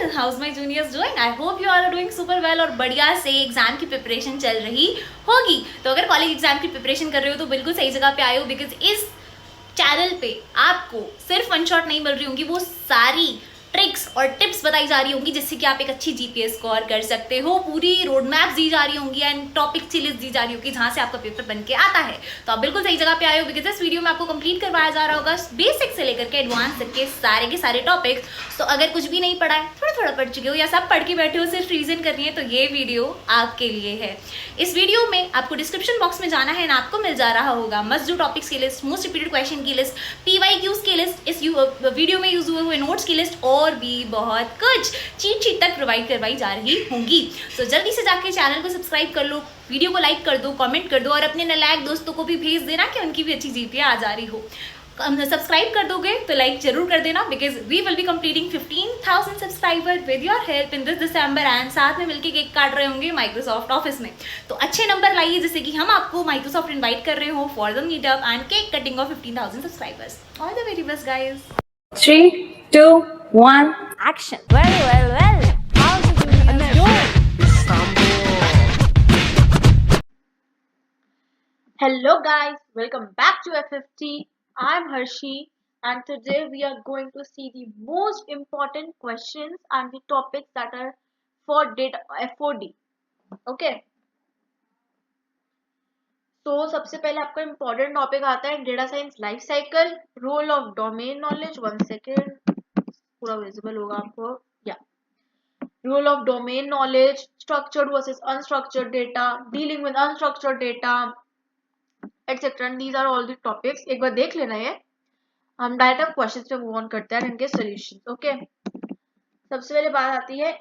People, how's my juniors doing? I hope you are doing super well और बढ़िया से exam की preparation चल रही होगी। तो अगर कॉलेज एग्जाम की प्रिपरेशन कर रहे हो तो बिल्कुल सही जगह पे आए हो, बिकॉज इस चैनल पे आपको सिर्फ वन शॉट नहीं मिल रही होंगी, वो सारी ट्रिक्स और टिप्स बताई जा रही होंगी जिससे कि आप एक अच्छी जीपीएस स्कोर कर सकते हो। पूरी रोड मैप दी जा रही होंगी एंड टॉपिक की लिस्ट दी जा रही होगी जहां से आपका पेपर बन के आता है। तो आप बिल्कुल सही जगह पे आए हो, बिकॉज इस वीडियो में आपको कंप्लीट करवाया जा रहा होगा बेसिक से लेकर के एडवांस तक के सारे टॉपिक्स। तो अगर कुछ भी नहीं पढ़ा है, थोड़ा थोड़ा पढ़ चुके हो या सब पढ़ के बैठे हो सिर्फ रीजन करनी है, तो ये वीडियो आपके लिए है। इस वीडियो में आपको डिस्क्रिप्शन बॉक्स में जाना है ना, आपको मिल जा रहा होगा मस्ट डू टॉपिक्स की लिस्ट, मोस्ट रिपीटेड क्वेश्चन की लिस्ट, पीवाईक्यूज की लिस्ट, इस वीडियो में यूज हुए हुए नोट्स की लिस्ट और भी बहुत कुछ चीट शीट तक प्रोवाइड करवाई जा रही होंगी। तो जल्दी से जाके चैनल को सब्सक्राइब कर लो, वीडियो को लाइक कर दो, कमेंट कर दो और अपने नालायक दोस्तों को भी भेज देना कि उनकी भी अच्छी जीपीए आ जा रही हो। सब्सक्राइब कर दोगे तो लाइक जरूर कर देना, because we will be completing 15,000 subscriber with your help in this December and साथ में मिलकर केक काट रहे होंगे माइक्रोसॉफ्ट ऑफिस में। तो अच्छे नंबर लाइए जिससे कि हम आपको माइक्रोसॉफ्ट इनवाइट कर रहे हो for the meetup and cake cutting of 15,000 subscribers. All the very best guys. 3, 2, 1. Action. Well. How's the juniors doing? Hello guys, welcome back to FFT. I'm Harshi and today we are going to see the most important questions and the topics that are for data FOD. Okay. तो सबसे पहले आपका important topic आता है data science life cycle, role of domain knowledge. 1 second, पूरा visible होगा आपको। या role of domain knowledge, structured versus unstructured data, dealing with unstructured data, etc. And these are all the topics. एक बार देख लेना है। हम डायरेक्ट क्वेश्चन पे मूव ऑन करते हैं इनके सॉल्यूशन। ओके, सबसे पहले बात आती है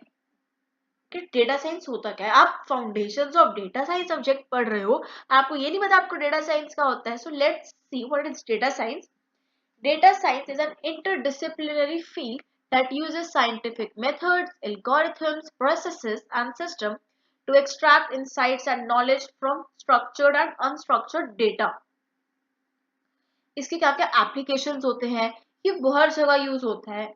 कि डेटा साइंस होता क्या है। आप foundations of data science subject पढ़ रहे हो, आपको ये नहीं पता आपको डेटा साइंस का होता है। So let's see what is data science. Data science is an interdisciplinary field that uses scientific methods, algorithms, processes, and systems to extract insights and knowledge from structured and unstructured data. इसके क्या क्या applications होते हैं, ये बहुत जगह use होता है,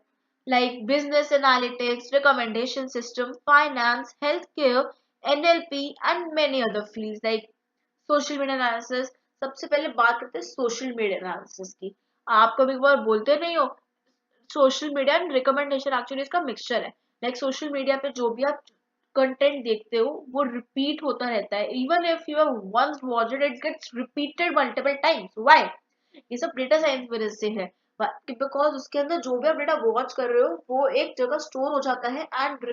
like business analytics, recommendation system, finance, health care, NLP and many other fields like social media analysis. सबसे पहले बात करते हैं सोशल मीडिया एनालिसिस की। आप कभी कभार बोलते नहीं हो social media and recommendation, actually इसका मिक्सचर है। लाइक सोशल मीडिया पे जो भी आप कंटेंट देखते हो वो रिपीट होता रहता है। Even if you have once watched it, it gets repeated multiple times. Why? ये सब डेटा साइंस वजह से है, बिकॉज उसके अंदर जो भी आप डेटा वॉच कर रहे हो वो एक जगह स्टोर हो जाता है एंड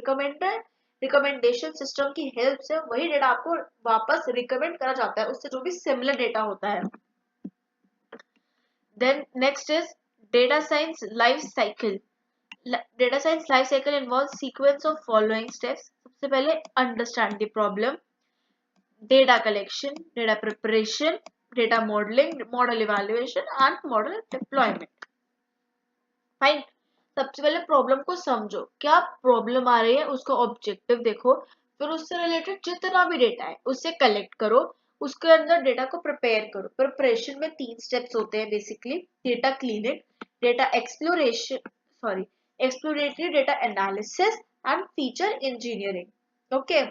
रिकमेंडेशन सिस्टम की हेल्प से वही डेटा आपको वापस रिकमेंड करा जाता है उससे जो भी सिमिलर डेटा होता है। Then next is data science life cycle. Data science life cycle involves sequence of following steps. सबसे पहले understand the problem, data collection, data preparation, data modeling, model evaluation and model deployment. Fine, सबसे पहले problem को समझो, क्या problem आ रही है उसका ऑब्जेक्टिव देखो, फिर उससे रिलेटेड जितना भी डेटा है उससे कलेक्ट करो, उसके अंदर डेटा को प्रिपेयर करो। प्रिपरेशन में 3 स्टेप्स होते हैं basically: data cleaning, data exploratory data analysis and feature engineering. Okay,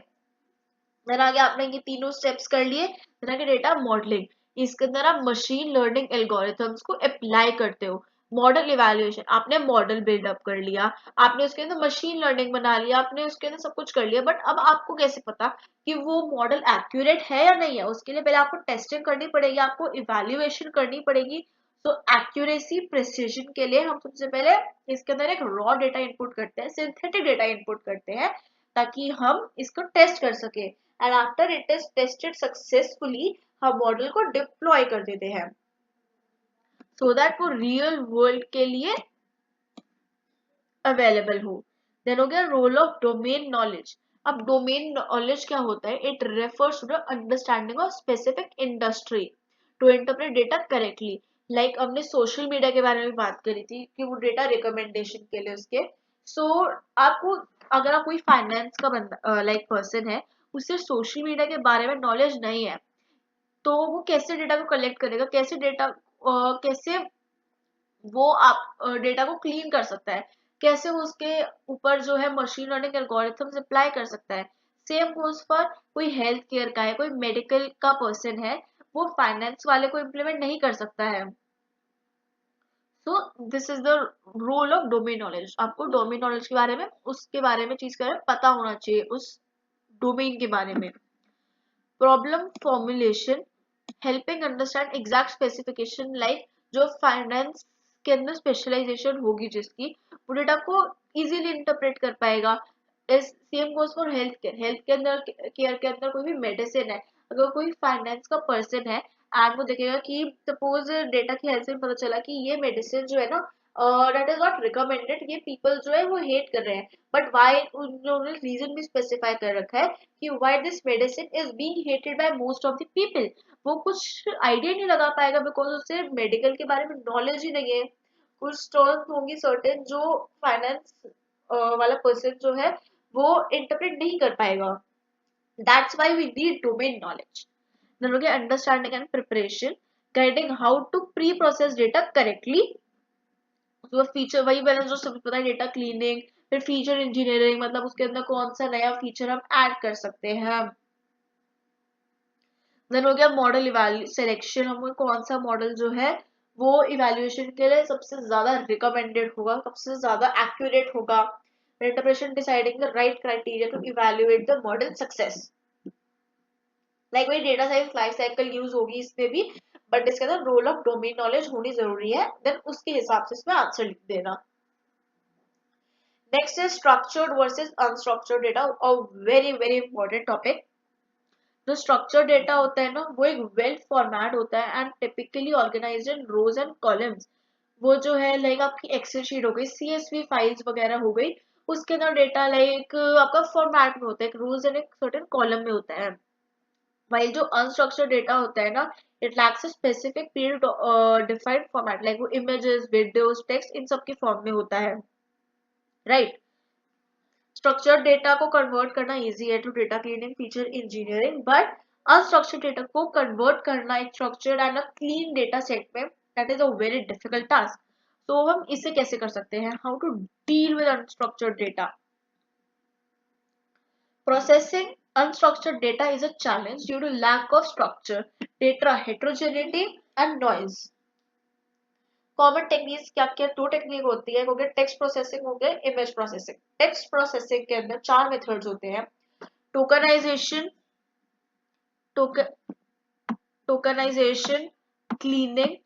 then आगे आपने ये तीनों स्टेप्स कर लिए। देन आगे डेटा मॉडलिंग, इसके अंदर आप मशीन लर्निंग एल्गोरिथम्स को अप्लाई करते हो। मॉडल इवैल्यूएशन, आपने मॉडल बिल्डअप कर लिया, आपने उसके अंदर मशीन लर्निंग बना लिया, आपने उसके अंदर सब कुछ कर लिया, बट अब आपको कैसे पता कि वो मॉडल एक्यूरेट है या नहीं है? उसके लिए पहले आपको टेस्टिंग करनी पड़ेगी, आपको इवैल्यूएशन करनी पड़ेगी। तो एक्यूरेसी प्रिसिजन के लिए हम सबसे पहले इसके अंदर एक रॉ डेटा इनपुट करते हैं, सिंथेटिक डेटा इनपुट करते हैं, ताकि हम इसको टेस्ट कर सके and after it is tested successfully हम मॉडल को डिप्लॉय कर देते हैं सो दैट वो रियल वर्ल्ड के लिए अवेलेबल हो। देन हो गया रोल ऑफ डोमेन नॉलेज। अब डोमेन नॉलेज क्या होता है? It refers to the understanding of specific industry to interpret data correctly. Like हमने सोशल मीडिया के बारे में बात करी थी कि वो डेटा रिकमेंडेशन के लिए उसके। सो आपको, अगर आप कोई फाइनेंस का बंदा लाइक पर्सन है, उससे सोशल मीडिया के बारे में नॉलेज नहीं है, तो वो कैसे डेटा को कलेक्ट करेगा, कैसे डेटा कैसे वो आप डेटा को क्लीन कर सकता है? कैसे वो उसके ऊपर जो है मशीन लर्निंग एल्गोरिथम्स अप्लाई कर सकता है। सेम गोज फॉर कोई हेल्थ केयर का है, कोई मेडिकल का पर्सन है, वो फाइनेंस वाले को इम्प्लीमेंट नहीं कर सकता है। So this is the role of domain knowledge. आपको डोमेन नॉलेज के बारे में, उसके बारे में चीज का पता होना चाहिए, उस डोमेन के बारे में। Problem formulation, helping understand exact specification, like जो फाइनेंस के अंदर स्पेशलाइजेशन होगी जिसकी, वो डेटा को इजीली इंटरप्रेट कर पाएगा। इस same goes for health care. Health के अंदर, केयर के अंदर कोई भी मेडिसिन है, अगर कोई फाइनेंस का पर्सन है एंड वो देखेगा कि सपोज डेटा की हेल्प से पता चला कि ये मेडिसिन जो है ना, दैट इज नॉट रिकमेंडेड, ये पीपल जो है वो हेट कर रहे हैं, बट वाई उन्होंने रीजन भी स्पेसिफाई कर रखा है कि why this medicine is being hated by most of the people. वो कुछ आइडिया नहीं लगा पाएगा बिकॉज उसे मेडिकल के बारे में नॉलेज ही नहीं है। कुछ टर्म्स होंगी सर्टेन जो फाइनेंस वाला पर्सन जो है वो इंटरप्रेट नहीं कर पाएगा। That's why we need domain knowledge. then we get understanding and preparation, guiding how to pre-process data correctly। तो फीचर वही मैंने जो सब पता है, डेटा क्लीनिंग, फिर फीचर इंजीनियरिंग, मतलब उसके अंदर कौन सा नया फीचर हम ऐड कर सकते हैं। देन हो गया मॉडल सिलेक्शन, हमें कौन सा मॉडल जो है वो इवेल्युएशन के लिए सबसे ज्यादा रिकमेंडेड होगा, सबसे ज्यादा एक्यूरेट होगा। Interpretation, deciding the right criteria to evaluate the model success. Like वही data science life cycle use होगी इसमें भी, बट इसके अंदर रोल ऑफ डोमेन नॉलेज होनी जरूरी है, देन उसके हिसाब से इसमें आंसर लिख देना। नेक्स्ट है structured versus unstructured data, a very very important topic. जो स्ट्रक्चर्ड डेटा होता है ना, वो एक वेल फॉर्मेट होता है and typically organised in rows and columns. वो जो है लाइक आपकी एक्सेल शीट हो गई, सीएसवी फाइल्स वगैरह हो गई, उसके अंदर डेटा लाइक आपका फॉर्मेट में होता है, एक रोज एंड एक सर्टेन कॉलम में होता है। while जो unstructured data होता है ना, it lacks a specific period defined format, like वो images, videos, text इन सब के फॉर्म में होता है, right? structured data को convert करना easy है to data cleaning, feature engineering, but unstructured data को convert करना एक structured and a clean data set में, that is a very difficult task। तो हम इसे कैसे कर सकते हैं, how to deal with unstructured data। Processing unstructured data is a challenge due to lack of structure, data heterogeneity and noise। Common techniques क्या क्या, दो टेक्निक होती है, हो गया टेक्स्ट प्रोसेसिंग, हो गया इमेज प्रोसेसिंग। टेक्स्ट प्रोसेसिंग के अंदर चार मेथड्स होते हैं, tokenization, tokenization, cleaning,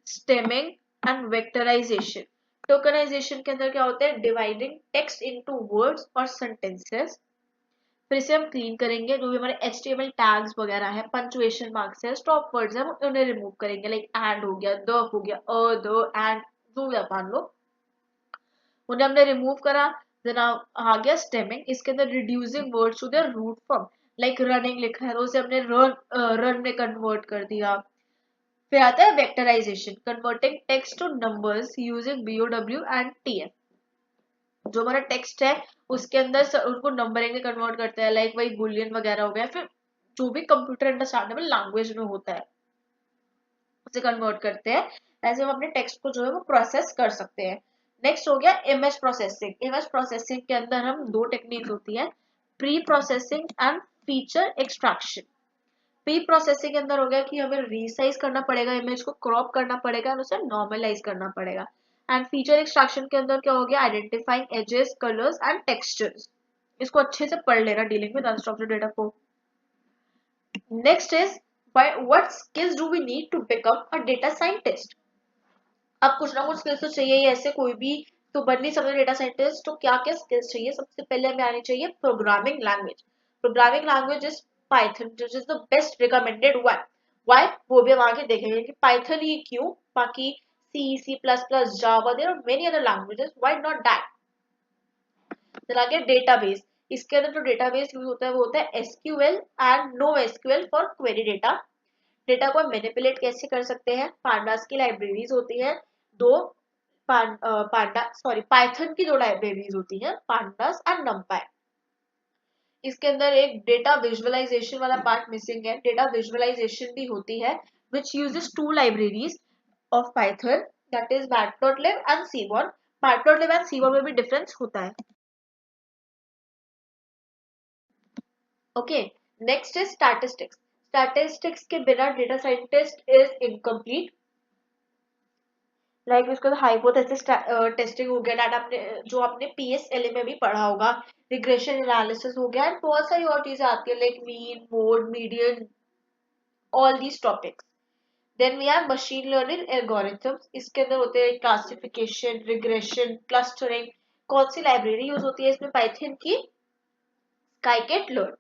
stemming and vectorization. Tokenization के अंदर क्या होता है, डिवाइडिंग टेक्स्ट इनटू वर्ड्स और सेंटेंसेस। फिर से हम क्लीन करेंगे, जो भी हमारे HTML टैग्स वगैरह है, पंचुएशन मार्क्स है, स्टॉप वर्ड्स है, हम उन्हें रिमूव करेंगे, लाइक एंड हो गया, द हो गया, द एंड, जो भी आप मान लो, उन्हें हमने रिमूव करा। देन आ गया स्टेमिंग, इसके अंदर reducing words to their root form, like running लिखा है तो उसे हमने रन में कन्वर्ट कर दिया। फिर आता है vectorization, converting text to numbers using BOW and TF। जो हमारा टेक्स्ट है उसके अंदर उनको नंबरिंग में कन्वर्ट करते हैं, लाइक वही बुलियन वगैरह हो गया, फिर जो भी कंप्यूटर अंडरस्टैंडेबल लैंग्वेज में होता है उसे कन्वर्ट करते हैं। ऐसे हम अपने टेक्स्ट को जो है वो प्रोसेस कर सकते हैं। नेक्स्ट हो गया इमेज प्रोसेसिंग। इमेज प्रोसेसिंग के अंदर हम दो टेक्निक होती है, pre processing and feature extraction. Pre processing के अंदर हो गया कि हमें रीसाइज करना पड़ेगा, इमेज को क्रॉप करना पड़ेगा और उसे नॉर्मलाइज करना पड़ेगा। एंड फीचर एक्सट्रैक्शन के अंदर क्या हो गया, identifying edges, colours and textures. इसको अच्छे से पढ़ लेना डीलिंग विद अनस्ट्रक्चर्ड डेटा को। Next is what skills do we need to become a data scientist. अब कुछ ना कुछ स्किल्स तो चाहिए ही, ऐसे कोई भी तो बन नहीं सकता डेटा साइंटिस्ट। तो क्या क्या स्किल्स चाहिए, सबसे पहले हमें आनी चाहिए programming language. Programming language is Python, which is the best recommended one. Why, वो भी हम आगे देखेंगे कि पाइथन ही क्यों, बाकी C++, Java, there are many other languages, why not that. फिर आगे डेटाबेस, इसके अंदर जो डेटाबेस यूज होता है वो होता है SQL and NoSQL for query data. Data को हम मैनिपुलेट कैसे कर सकते हैं, पांडास की लाइब्रेरीज होती है दो, पाइथन की दो लाइब्रेरीज होती हैं, पांडास एंड नमपाई। इसके अंदर एक डेटा विजुअलाइजेशन वाला पार्ट मिसिंग है, डेटा विजुअलाइजेशन भी होती है which uses two libraries of Python, that is matplotlib and Seaborn। Matplotlib and seaward में भी डिफरेंस होता है. Okay, next is statistics. Statistics के बिना data scientist is incomplete. Like उसका हाइपोथेसिस टेस्टिंग हो गया, दैट आपने जो आपने पीएसएलए में भी पढ़ा होगा, रिग्रेशन एनालिसिस हो गया, एंड बहुत सारी और चीजें आती है like mean, mode, median, all these topics. Then we have machine learning algorithms. इसके अंदर होते हैं क्लासिफिकेशन, रिग्रेशन, क्लस्टरिंग. कौन सी लाइब्रेरी यूज होती है इसमें? पाइथन की स्काईकेट लर्न.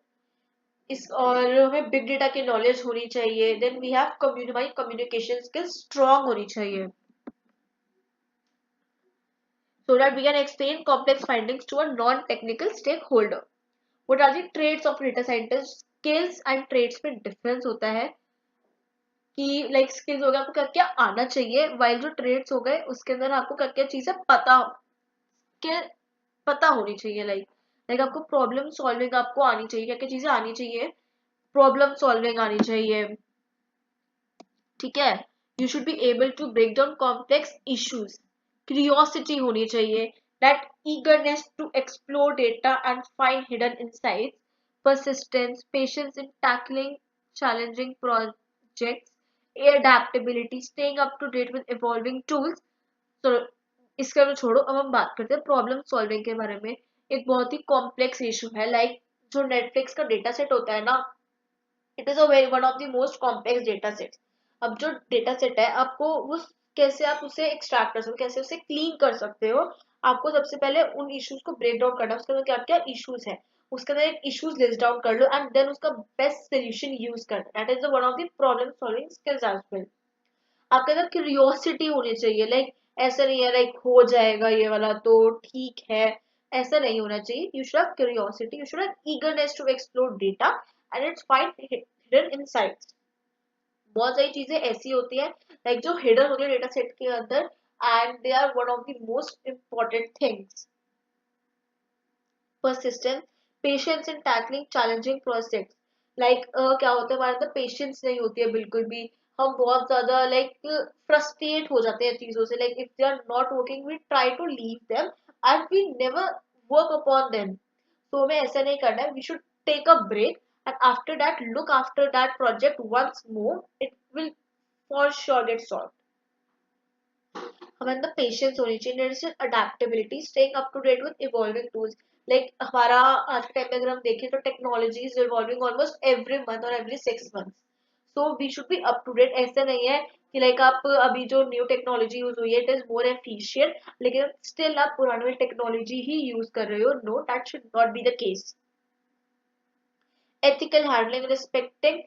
इस और हमें बिग डेटा की नॉलेज होनी चाहिए. Then we have communication skills strong होनी चाहिए, so that we can explain complex findings to a non-technical stakeholder. What are the traits of data scientist? Skills and traits में difference होता है कि like skills हो गया आपको क्या क्या आना चाहिए, while जो traits हो गए उसके अंदर आपको क्या क्या चीजें पता होनी चाहिए. like आपको प्रॉब्लम सॉल्विंग आपको आनी चाहिए, क्या क्या चीजें आनी चाहिए. प्रॉब्लम सॉल्विंग आनी चाहिए, ठीक है. You should be able to break down complex issues. Curiosity होनी चाहिए, that eagerness to explore data and find hidden insights. persistence, patience in tackling challenging projects, adaptability, staying up to date with evolving tools. तो इसका तो छोड़ो, अब हम बात करते हैं प्रॉब्लम सॉल्विंग के बारे में. एक बहुत ही कॉम्प्लेक्स इशू है, लाइक जो नेटफ्लिक्स का डेटा सेट होता है ना, it is a very one of the most complex data set. अब जो डेटा सेट है आपको वो कैसे आप उसे एक्सट्रैक्ट कर सकते हो, कैसे उसे क्लीन कर सकते हो. आपको सबसे पहले उन इश्यूज को ब्रेक डाउन करना है, उसके अंदर क्या क्या इश्यूज है उसके अंदर एक इश्यूज लिस्ट डाउन कर लो एंड देन उसका बेस्ट सोल्यूशन यूज करना. That is one of the problem solving skills as well. आपके अंदर क्यूरियोसिटी होनी चाहिए, लाइक ऐसा नहीं है लाइक हो जाएगा ये वाला तो ठीक है, ऐसा नहीं होना चाहिए. You should have curiosity, you should have eagerness to explore data and it's find hidden insights. बहुत सारी चीजें ऐसी होती है लाइक जो हिडन होती है डेटा सेट के अंदर, and they are one of the most important things. persistence, patience in tackling challenging projects. Like क्या होता है हमारे अंदर पेशेंस नहीं होती है बिल्कुल भी. हम बहुत ज्यादा लाइक फ्रस्ट्रेट हो जाते हैं चीजों से, like if they are not working we try to leave them and we never work upon them. तो हमें ऐसा नहीं करना है, we should take a break and after that look after that project once more, it will for sure get solve. हमारे अंदर patience होनी चाहिए, adaptability, staying up to date with evolving tools. Like हमारा आज के टाइम में अगर हम देखें तो technology is evolving almost every month और every 6 months. So we should be up to date. ऐसा नहीं है कि लाइक आप अभी जो न्यू टेक्नोलॉजी यूज हुई है इट इज मोर एफिशिएंट, लेकिन स्टिल आप पुरानी टेक्नोलॉजी ही यूज कर रहे हो. No, that should not be the case. Ethical handling, respecting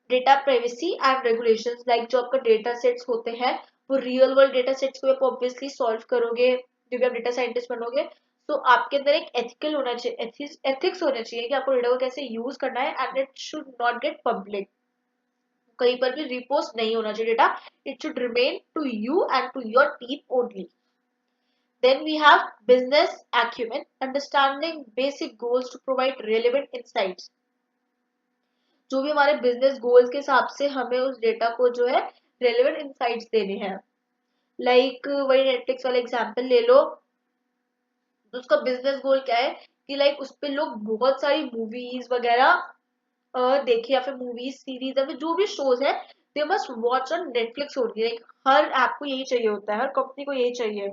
data privacy and regulations. Like जो आपका डेटा सेट्स होते हैं वो रियल वर्ल्ड डेटा सेट्स को आप ऑब्वियसली सॉल्व करोगे क्योंकि आप डेटा साइंटिस्ट बनोगे. तो आपके अंदर एक एथिकल होना चाहिए, एथिक्स होना चाहिए कि आपको डेटा को कैसे यूज करना है and it should not get public. कहीं पर भी रिपोस्ट नहीं होना चाहिए data. It should remain to you and to your team only. Then we have business acumen, understanding basic goals to provide relevant insights. जो भी हमारे बिजनेस गोल्स के हिसाब से हमें उस डेटा को जो है रेलेवेंट इंसाइट्स देने हैं. लाइक वही नेटफ्लिक्स वाला एग्जांपल ले लो, तो उसका बिजनेस गोल क्या है कि लाइक उस पे लोग बहुत सारी मूवीज वगैरह देखे या फिर मूवीज सीरीज या फिर जो भी शोज है they must watch on Netflix only. Like her app को यही चाहिए होता है, हर कंपनी को यही चाहिए.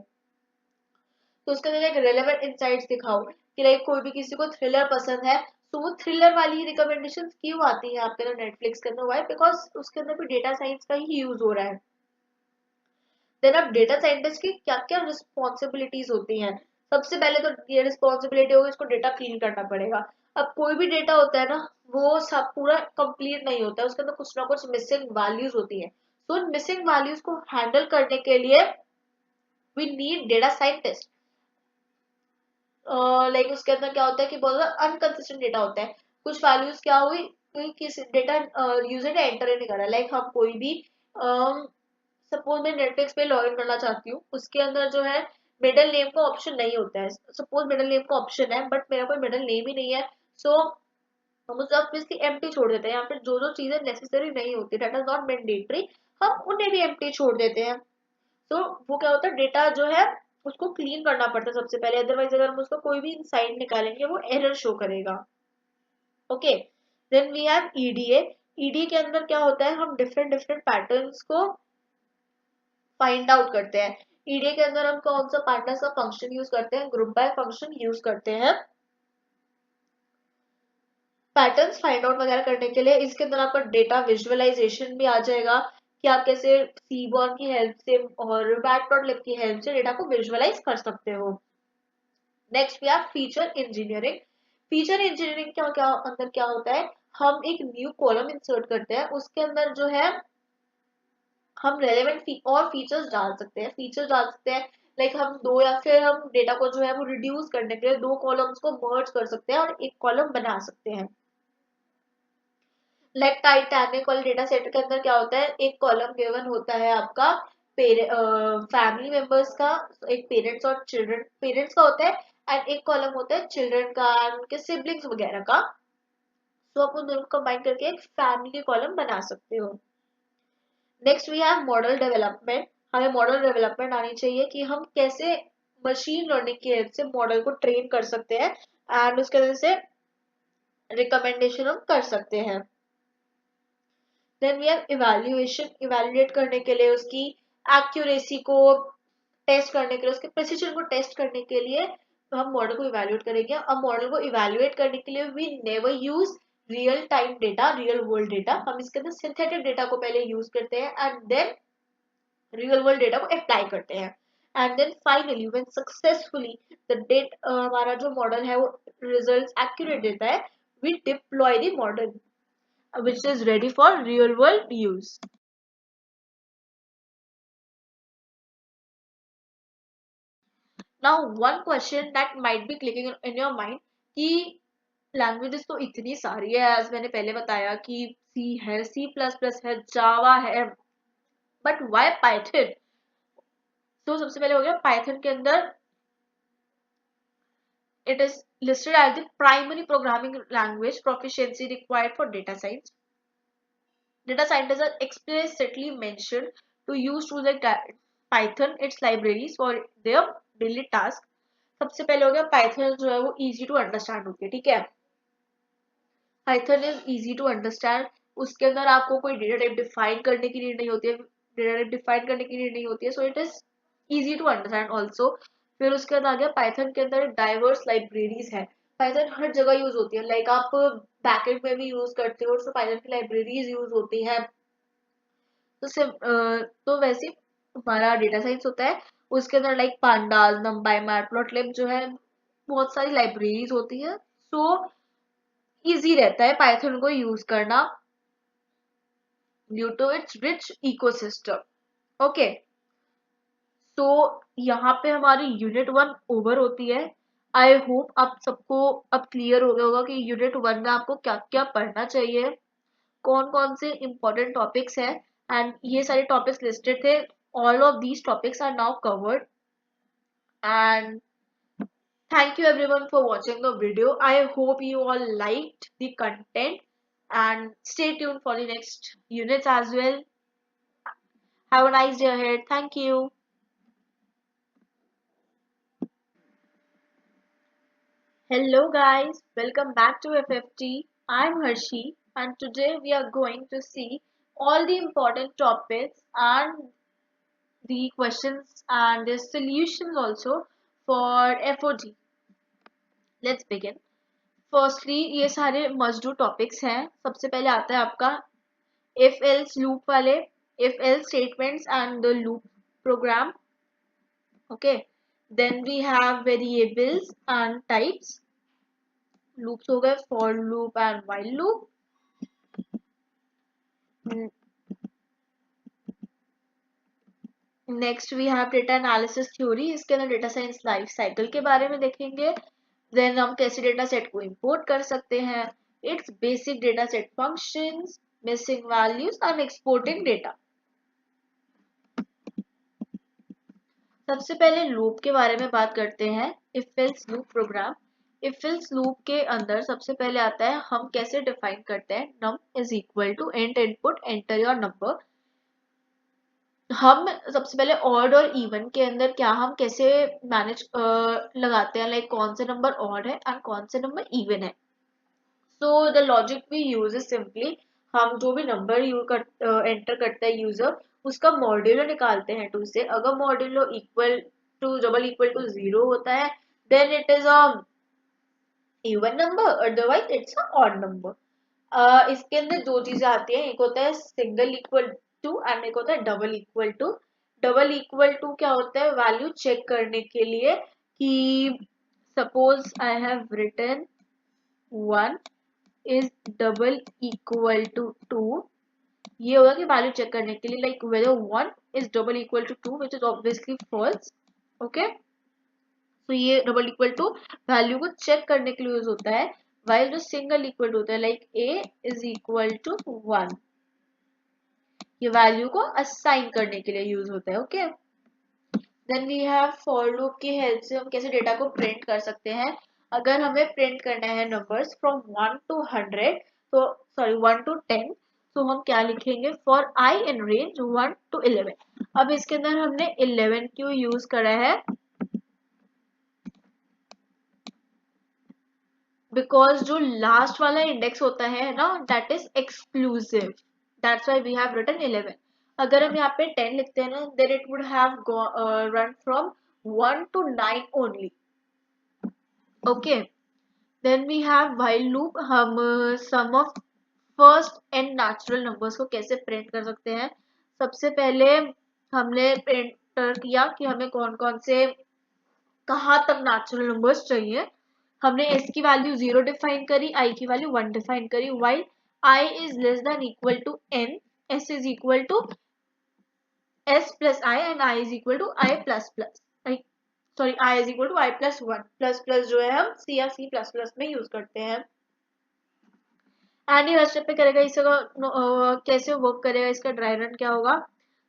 तो उसके अंदर एक रेलेवेंट इंसाइट्स दिखाओ कि लाइक कोई भी किसी को थ्रिलर पसंद है तो वो थ्रिलर वाली रिकमेंडेशन क्यों आती है आपके अंदर नेटफ्लिक्स के अंदर. वाई? बिकॉज उसके अंदर भी डेटा साइंस का ही यूज हो रहा है. देन अब डेटा साइंटिस्ट की क्या क्या रिस्पॉन्सिबिलिटीज होती हैं. सबसे पहले तो ये रिस्पॉन्सिबिलिटी होगी इसको डेटा क्लीन करना पड़ेगा. अब कोई भी डेटा होता है ना वो सब पूरा कंप्लीट नहीं होता है, उसके अंदर कुछ ना कुछ मिसिंग वैल्यूज होती है. तो उन मिसिंग वैल्यूज को हैंडल करने के लिए we need data scientist. Like उसके अंदर क्या होता है कि बहुत ज्यादा अनकंसिस्टेंट डेटा होता है. कुछ वैल्यूज क्या हुई किस डेटा यूजर ने एंटर नहीं करा. लाइक हम कोई भी सपोज मैं नेटफ्लिक्स पे लॉग इन करना चाहती हूँ, उसके अंदर जो है मिडिल नेम का ऑप्शन नहीं होता है. सपोज मिडिल नेम का ऑप्शन है बट मेरा कोई मिडिल नेम ही नहीं है, सो हम उसे ऑब्वियसली एम्प्टी छोड़ देते हैं. या फिर जो जो चीजें नेसेसरी नहीं होती दैट इज नॉट मैंडेटरी हम उन्हें भी एम्प्टी छोड़ देते हैं. तो वो क्या होता है डेटा जो है उसको क्लीन करना पड़ता है सबसे पहले, अदरवाइज अगर हम उसका कोई भी इनसाइड निकालेंगे वो एरर शो करेगा। Okay, then we have EDA. EDA के अंदर क्या होता है, हम डिफरेंट डिफरेंट पैटर्न्स को फाइंड आउट करते हैं। ईडीए के अंदर हम कौन सा पार्टनर्स का फंक्शन यूज करते हैं, ग्रुप बाय फंक्शन यूज करते हैं पैटर्न्स फाइंड आउट वगैरह करने के लिए। इसके अंदर आपका डेटा विजुअलाइजेशन भी आ जाएगा कि आप कैसे सीबॉर्न की हेल्प से और मैटप्लॉटलिब की हेल्प से डेटा को विजुअलाइज कर सकते हो। Next we have feature engineering. Feature engineering क्या क्या अंदर क्या होता है, हम एक न्यू कॉलम इंसर्ट करते हैं, उसके अंदर जो है हम रेलेवेंट और फीचर्स डाल सकते हैं, लाइक हम दो या फिर हम डेटा को जो है वो रिड्यूस करने के लिए दो कॉलम्स को मर्ज कर सकते हैं और एक कॉलम बना सकते हैं। लाइक टाइटैनिक वाले डेटा सेट के अंदर क्या होता है, एक कॉलम गिवन होता है आपका फैमिली मेंबर्स का, एक पेरेंट्स और चिल्ड्रन, पेरेंट्स का होता है, एंड एक कॉलम होता है चिल्ड्रन का एंड उनके सिबलिंग्स वगैरह का। तो आप उन दोनों को कंबाइन करके एक फैमिली कॉलम बना सकते हो। Next we have model development. हमें मॉडल डेवलपमेंट आनी चाहिए कि हम कैसे मशीन लर्निंग की हेल्प से मॉडल को ट्रेन कर सकते हैं एंड उसके वजह से रिकमेंडेशन हम कर सकते हैं। Then we have evaluation. Evaluate करने के लिए, उसकी एक्यूरेसी को टेस्ट करने के लिए, उसके प्रिसिजन को टेस्ट करने के लिए हम मॉडल को इवैल्यूएट करेंगे। अब मॉडल को इवैल्यूएट करने के लिए we never use real time data, real world data. हम इसके अंदर सिंथेटिक डेटा को पहले यूज करते हैं and then real world data को अप्लाई करते हैं। And then finally when successfully the date हमारा जो मॉडल है वो रिजल्ट्स एक्यूरेट देता है, we deploy the model which is ready for real world use. Now one question that might be clicking in your mind कि languages तो इतनी सारी है, एज मैंने पहले बताया कि सी है, सी प्लस प्लस है, जावा है, बट वाई पाइथन? तो सबसे पहले हो गया पाइथन के अंदर it is listed as the primary programming language proficiency required for data science. Data scientists are explicitly mentioned to use tools like Python, its libraries for their daily task. सबसे पहले हो गया पाइथन जो है वो easy to understand होती है, ठीक है। Python is easy to understand. उसके अंदर आपको कोई डेटा टाइप डिफाइन करने की नीड नहीं होती है, so it is easy to understand also. फिर उसके बाद आ गया पाइथन के अंदर डाइवर्स लाइब्रेरीज है। पाइथन हर जगह यूज होती है, लाइक आप बैकएंड में भी यूज करते हो, तो पाइथन की लाइब्रेरीज यूज होती है। तो वैसे हमारा डेटा साइंस होता है, उसके अंदर लाइक पांडास, नंपाई, मैटप्लॉटलिब जो है बहुत सारी लाइब्रेरीज होती है, सो इजी रहता है पाइथन को यूज करना due to its rich ecosystem. Okay, तो यहाँ पे हमारी यूनिट 1 ओवर होती है। आई होप आप सबको अब क्लियर हो गया होगा कि यूनिट 1 में आपको क्या क्या पढ़ना चाहिए, कौन कौन से important टॉपिक्स है, एंड ये सारे टॉपिक्स लिस्टेड थे। All of these topics are now covered and thank you everyone for watching the video. I hope you all liked the content and stay tuned for the next units as well. Have a nice day ahead. Thank you. Hello guys, welcome back to FFT. I'm Harshi and today we are going to see all the important topics and the questions and the solutions also for FOD. Let's begin. Firstly ये सारे must do topics हैं। सबसे पहले आता है आपका if else loop वाले, if else statements and the loop program. Okay, then we have variables and types. Loops हो गए for loop and while loop. Next we have data analysis theory. इसके अंदर डेटा साइंस लाइफ साइकिल के बारे में देखेंगे। Then हम कैसे डेटा सेट को इंपोर्ट कर सकते हैं, it's basic data set functions, missing values and exporting data. सबसे पहले लूप के बारे में बात करते हैं, if else loop program. If else loop के अंदर सबसे पहले आता है हम कैसे डिफाइन करते हैं, num is equal to int input enter your number. हम सबसे पहले ऑड और इवन के अंदर क्या हम कैसे मैनेज लगाते हैं, लाइक कौन से नंबर ऑड है एंड कौन से नंबर इवन है। So the logic we use is simply, हम जो भी नंबर एंटर करता है यूजर, उसका मॉड्यूलो निकालते हैं 2 से। अगर modulo equal to double equal to 0 होता है then it is a even number, otherwise it's a odd number. इसके अंदर दो चीजें आती हैं, एक होता है सिंगल इक्वल टू एंड एक होता है double equal to. Double equal to क्या होता है, वैल्यू चेक करने के लिए कि suppose I have written 1 is double equal to 2, ये होगा कि वैल्यू चेक करने के लिए, like whether 1 is double equal to 2 which is obviously false। Okay, तो ये डबल इक्वल टू वैल्यू को चेक करने के लिए यूज होता है, while जो सिंगल इक्वल होता है like a is equal to 1, ये वैल्यू को असाइन करने के लिए यूज होता है। Okay, then we have for loop की हेल्प से हम कैसे डेटा को प्रिंट कर सकते हैं। अगर हमें प्रिंट करना है नंबर्स फ्रॉम 1 to 100, तो सॉरी 1 to 10, तो हम क्या लिखेंगे, for I in range 1 to 11। अब इसके अंदर हमने 11 क्यों यूज करा है, बिकॉज जो लास्ट वाला इंडेक्स होता है ना that is exclusive, that's why we have written 11। अगर हम यहाँ पे 10 लिखते हैं ना then it would have run from 1 to 9 only. Okay, then we have while loop, हम sum of first n natural numbers को कैसे प्रिंट कर सकते हैं। सबसे पहले हमने प्रिंट किया कि हमें कौन कौन से कहाँ तक नेचुरल नंबर्स चाहिए। हमने s की वैल्यू 0 डिफाइन करी, i की वैल्यू 1 डिफाइन करी, while i is less than equal to n, s is equal to s plus i and i is equal to i plus plus, sorry i is equal to i plus 1, plus plus जो है हम c या c plus plus में use करते हैं। And ये step पे करेगा इसका कैसे वर्क करेगा, इसका ड्राई रन क्या होगा।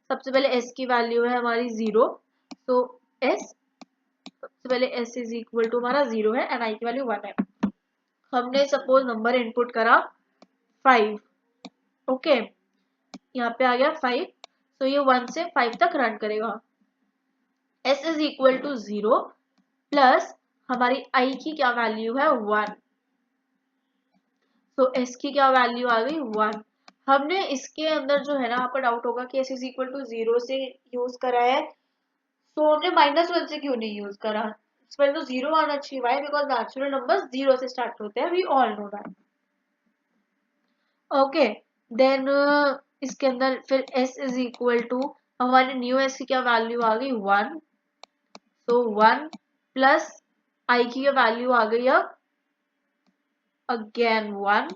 सबसे पहले s की वैल्यू है हमारी 0, तो s सबसे पहले s इज इक्वल टू हमारा 0 है एंड i की वैल्यू 1 है। हमने सपोज नंबर इनपुट करा 5, ओके, यहाँ पे आ गया 5, तो ये 1 से 5 तक रन करेगा। s is equal to 0 plus हमारी i की क्या वैल्यू है 1, तो s की क्या वैल्यू आ गई 1। हमने इसके अंदर जो है ना, आपका डाउट होगा कि s इज इक्वल टू 0 से यूज करा है, तो हमने -1 से क्यों नहीं यूज करा। पहले तो 0 आना चाहिए, वाई, बिकॉज नेचुरल नंबर्स 0 से स्टार्ट होते हैं, we all know that. Okay, then इसके अंदर फिर s इज इक्वल टू हमारे न्यू s की क्या वैल्यू आ गई 1, तो 1 प्लस i की वैल्यू आ गई अब अगेन 1,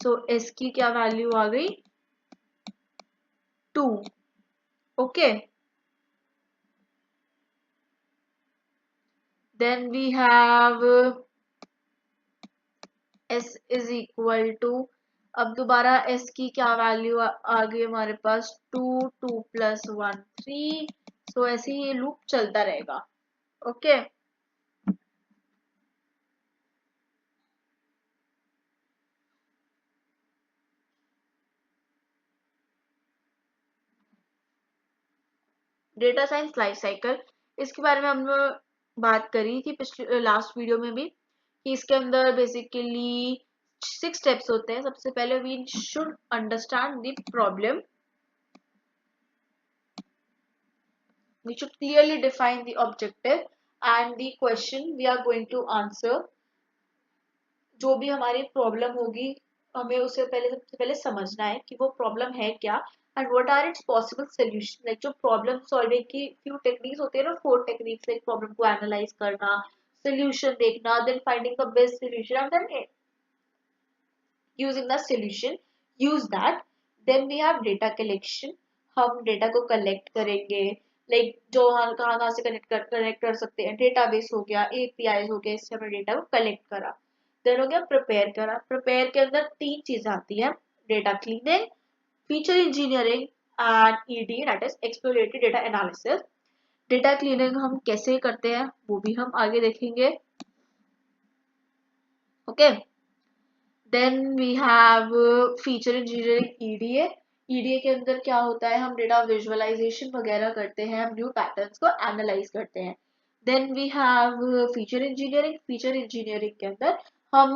सो s की क्या वैल्यू आ गई 2। Okay, then we have s is equal to, अब दोबारा s की क्या वैल्यू आ गई हमारे पास 2, 2 प्लस 1 3, सो ऐसे ही ये लूप चलता रहेगा। Okay, data science life cycle, इसके बारे में हमने बात करी थी पिछले लास्ट वीडियो में भी, कि इसके अंदर बेसिकली 6 स्टेप्स होते हैं। सबसे पहले we should understand the problem, we should clearly define the objective and the question we are going to answer। जो भी हमारी प्रॉब्लम होगी हमें उसे पहले सबसे पहले समझना है कि वो प्रॉब्लम है क्या and what are its possible solution. Like जो प्रॉब्लम सॉल्विंग की फ्यू टेक्निक्स होती है ना, 4 टेक्निक्स, लाइक प्रॉब्लम को एनालाइज करना, सॉल्यूशन देखना, then finding the best solution and then using the solution, use that। then we have data collection, हम data को कलेक्ट करेंगे, लाइक जो हम कहाँ से कनेक्ट कर सकते हैं, डेटाबेस हो गया, एपीआई हो गया, इससे हमने डेटा को कलेक्ट करा। देन हो गया प्रिपेयर करा। प्रिपेयर के अंदर 3 चीजें आती है, data cleaning, feature engineering and ED, that is exploratory data analysis. Data cleaning हम कैसे करते हैं वो भी हम आगे देखेंगे। Okay, then we have feature engineering EDA। EDA के अंदर क्या होता है, हम डेटा विजुअलाइजेशन वगैरह करते हैं, हम न्यू पैटर्न्स को एनालाइज करते हैं। Then we have feature engineering. Feature engineering के अंदर हम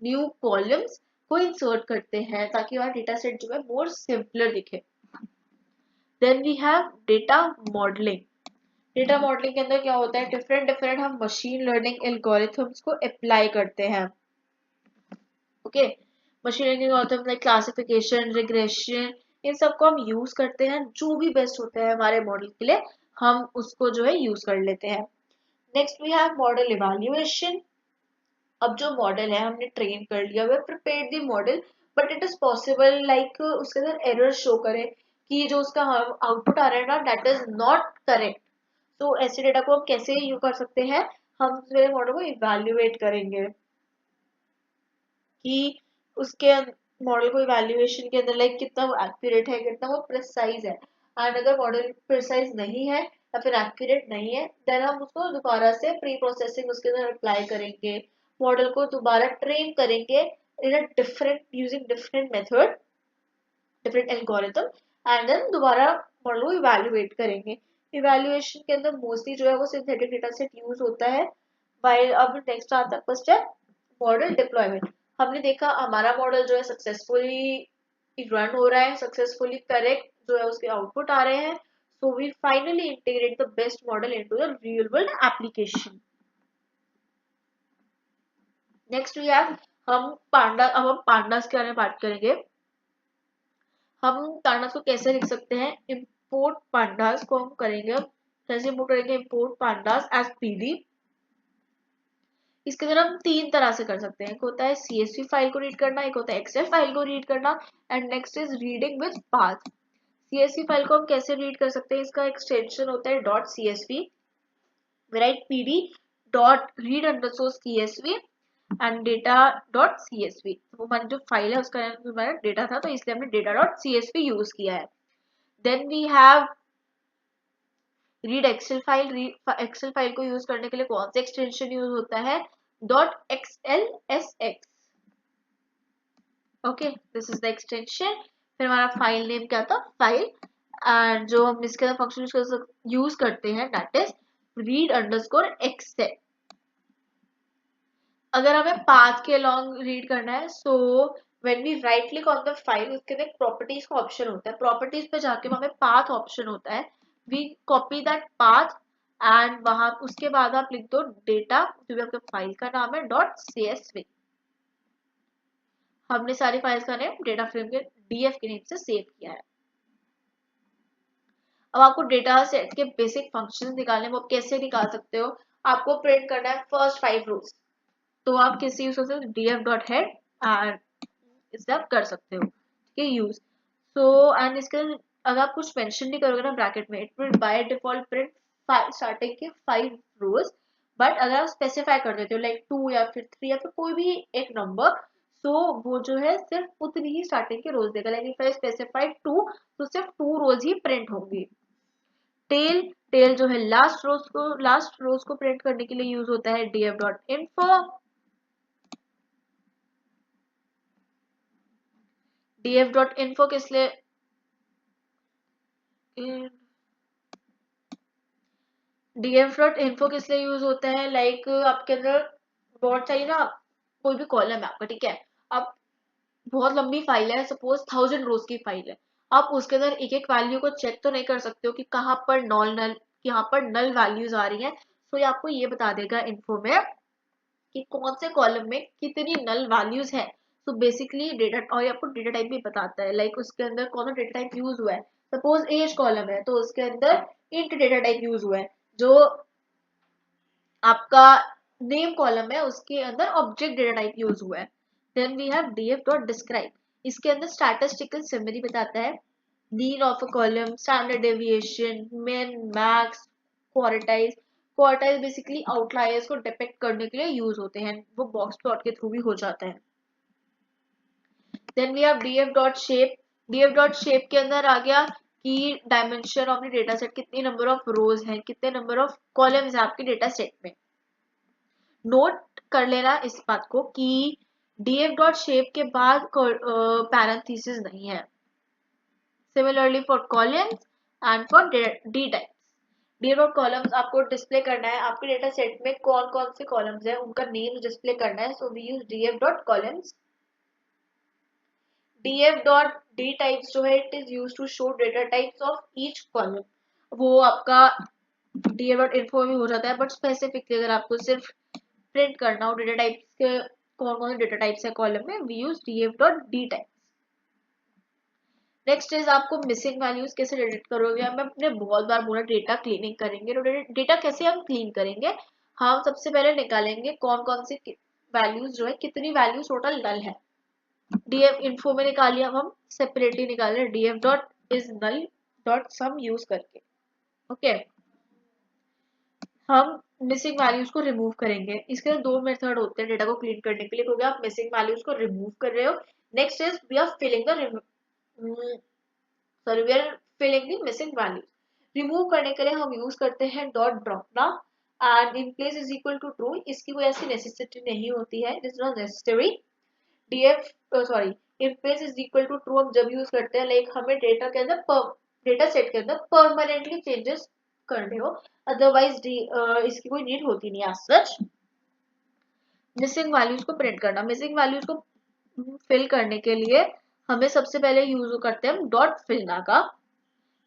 न्यू कॉलम्स को इंसर्ट करते हैं ताकि हमारा डेटा सेट जो है मोर सिंपलर दिखे। Then we have data modelling. Data modelling के अंदर क्या होता है, डिफरेंट डिफरेंट हम मशीन लर्निंग एल्गोरिथम्स को अप्लाई करते हैं। Okay, machine learning algorithm like classification, regression, इन सबको हम यूज करते हैं। जो भी बेस्ट होता है हमारे मॉडल के लिए हम उसको जो है यूज कर लेते हैं। Next we have model evaluation. अब जो मॉडल है हमने ट्रेन कर लिया, we prepared the model, but it is possible like उसके अंदर एरर शो करे कि जो उसका आउटपुट आ रहा है ना दैट इज नॉट करेक्ट। तो ऐसे डेटा को हम कैसे यूज कर सकते हैं, हम मेरे मॉडल को इवैल्यूएट करेंगे कि उसके मॉडल को इवैल्यूएशन के अंदर लाइक कितना वो एक्यूरेट है, कितना वो प्रिसाइज है। एंड अगर मॉडल प्रिसाइज नहीं है या फिर एक्यूरेट नहीं है, देन हम उसको दोबारा से प्री प्रोसेसिंग उसके अंदर अप्लाई करेंगे, मॉडल को दोबारा ट्रेन करेंगे in a different using different method, different algorithm, and then दोबारा मॉडल को इवैल्यूएट करेंगे। इवैल्यूएशन के अंदर मोस्टली जो है वो सिंथेटिक डेटा सेट यूज होता है। वाइल अब नेक्स्ट आता है फर्स्ट है मॉडल डिप्लॉयमेंट। हमने देखा हमारा मॉडल जो है सक्सेसफुली रन हो रहा है, सक्सेसफुली करेक्ट जो है उसके आउटपुट आ रहे हैं। So we finally integrate the best model into the real world application. Next we have अब हम पांडास के बारे में बात करेंगे। हम पांडास को कैसे लिख सकते हैं, इंपोर्ट पांडास को हम करेंगे, कैसे इंपोर्ट करेंगे, इंपोर्ट पांडास एज पीडी। इसके अंदर हम तीन तरह से कर सकते हैं, एक होता है CSV फाइल को रीड करना, एक होता है एक्सेल फाइल को रीड करना, and next is reading with path. CSV file को हम कैसे रीड कर सकते हैं, इसका एक्सटेंशन होता है .csv, right pd dot read underscore CSV and data dot CSV। वो हमारी जो फाइल है उसका हमारा डेटा था तो इसलिए हमने डेटा डॉट CSV यूज किया है। Then we have read Excel file. Excel file को यूज करने के लिए कौन सा एक्सटेंशन यूज होता है, .xlsx। Okay, this is the extension. फिर हमारा फाइल नेम क्या था, फाइल, एंड जो हम इसके अंदर फंक्शन यूज करते हैं that is read underscore Excel. अगर हमें पाथ के अलॉन्ग रीड करना है, so when we right click on the file उसके अंदर प्रॉपर्टीज का ऑप्शन होता है, प्रॉपर्टीज पे जाके हमें पाथ ऑप्शन होता है, we copy that path and वहां उसके बाद आप लिख दो डेटा जो भी आपके फाइल का नाम है .csv। हमने सारी फाइल्स का नेम डेटा फ्रेम के DF के नेम से सेव किया है। अब आपको डेटा सेट के बेसिक फंक्शंस निकालने, वो कैसे निकाल सकते हो, आपको प्रिंट करना है फर्स्ट 5 रोज, तो आप किसी यूज कर सकते हो df.head एंड इसे आप कर सकते हो, ठीक है, यूज। सो एंड इसके अगर आप कुछ मेंशन नहीं करोगे ना ब्रैकेट में, it will by default print starting के 5 रोज, बट अगर आप स्पेसिफाई कर देते हो लाइक 2 या फिर 3 या फिर कोई भी एक नंबर, सो वो जो है सिर्फ उतनी ही स्टार्टिंग के रोज देगा, लाइक इफ आई स्पेसिफाई 2 तो सिर्फ 2 रोज ही प्रिंट होंगी। टेल, टेल जो है लास्ट रोज को प्रिंट करने के लिए यूज होता है df.info। df.info किस लिए df.info किस लिए यूज होता है, लाइक आपके अंदर बहुत चाहिए ना, कोई भी कॉलम है आपका, ठीक है, अब बहुत लंबी फाइल है, सपोज 1000 रोज की फाइल है, आप उसके अंदर एक एक वैल्यू को चेक तो नहीं कर सकते हो कि कहाँ पर यहाँ पर नल वैल्यूज आ रही हैं, तो ये आपको ये बता देगा इन्फो में कि कौन से कॉलम में कितनी नल वैल्यूज है। तो बेसिकली डेटा, और ये आपको डेटा टाइप भी बताता है, लाइक उसके अंदर कौन सा डेटा टाइप यूज हुआ है, सपोज एज कॉलम है तो उसके अंदर इंट डेटा टाइप यूज हुआ है, जो आपका नेम कॉलम है उसके अंदर ऑब्जेक्ट डेटा टाइप यूज हुआ है। देन वी हैव df.describe, इसके अंदर स्टैटिस्टिकल समरी बताता है, mean of a column, standard deviation, min, max, quartile. Quartile basically outliers को डिपेक्ट करने के लिए यूज होते हैं, वो बॉक्स प्लॉट के थ्रू भी हो जाता है। Then we have df.shape। df.shape के अंदर आ गया कि dimension of the data set, कितनी नंबर ऑफ रोज हैं, कितने नंबर ऑफ कॉलम्स है आपके डेटा सेट में। नोट कर लेना इस बात को कि df.shape के बाद पैरेंथेसिस नहीं है, similarly for columns and for D types. D dot columns आपको डिस्प्ले करना है, आपके डेटा सेट में कौन कौन से कॉलम्स है उनका नेम डिस्प्ले करना है, so we use df dot columns. df dot D types जो है it is use to show data types of each column, वो आपका df डॉट इन्फो में हो जाता है, बट स्पेसिफिकली अगर आपको सिर्फ प्रिंट करना हो डेटा टाइप्स के कौन कौन से डेटा टाइप्स है कॉलम में, we use df dot D types. Next is आपको मिसिंग वैल्यूज कैसे डिटेक्ट करोगे। हम अपने बहुत बार बोला डेटा क्लीनिंग करेंगे, तो डेटा कैसे हम क्लीन करेंगे, हम सबसे पहले निकालेंगे कौन कौन से वैल्यूज जो है, कितनी वैल्यूज टोटल नल है, df इन्फो में निकालिए। अब हम सेपरेटली निकाल रहे हैं df dot is null dot sum use करके। ओके हम मिसिंग वैल्यूज को रिमूव करेंगे। इसके दो मेथड होते हैं डेटा को क्लीन करने के लिए, क्योंकि आप मिसिंग वैल्यूज को रिमूव कर रहे हो। Next is we are filling the we are filling the missing values. Remove करने के लिए हम यूज करते हैं डॉट ड्रॉप ना, and in place is equal to true. इसकी कोई ऐसी नेसेसिटी नहीं होती है, it is not necessary. df sorry in place is equal to true हम जब यूज करते हैं लाइक हमें डेटा के अंदर डेटा सेट के अंदर परमानेंटली चेंजेस करने हो, अदरवाइज इसकी कोई नीड होती नहीं एज सच। मिसिंग वैल्यूज को प्रिंट करना, मिसिंग वैल्यूज को फिल करने के लिए हमें सबसे पहले यूज करते हैं डॉट फिलना का।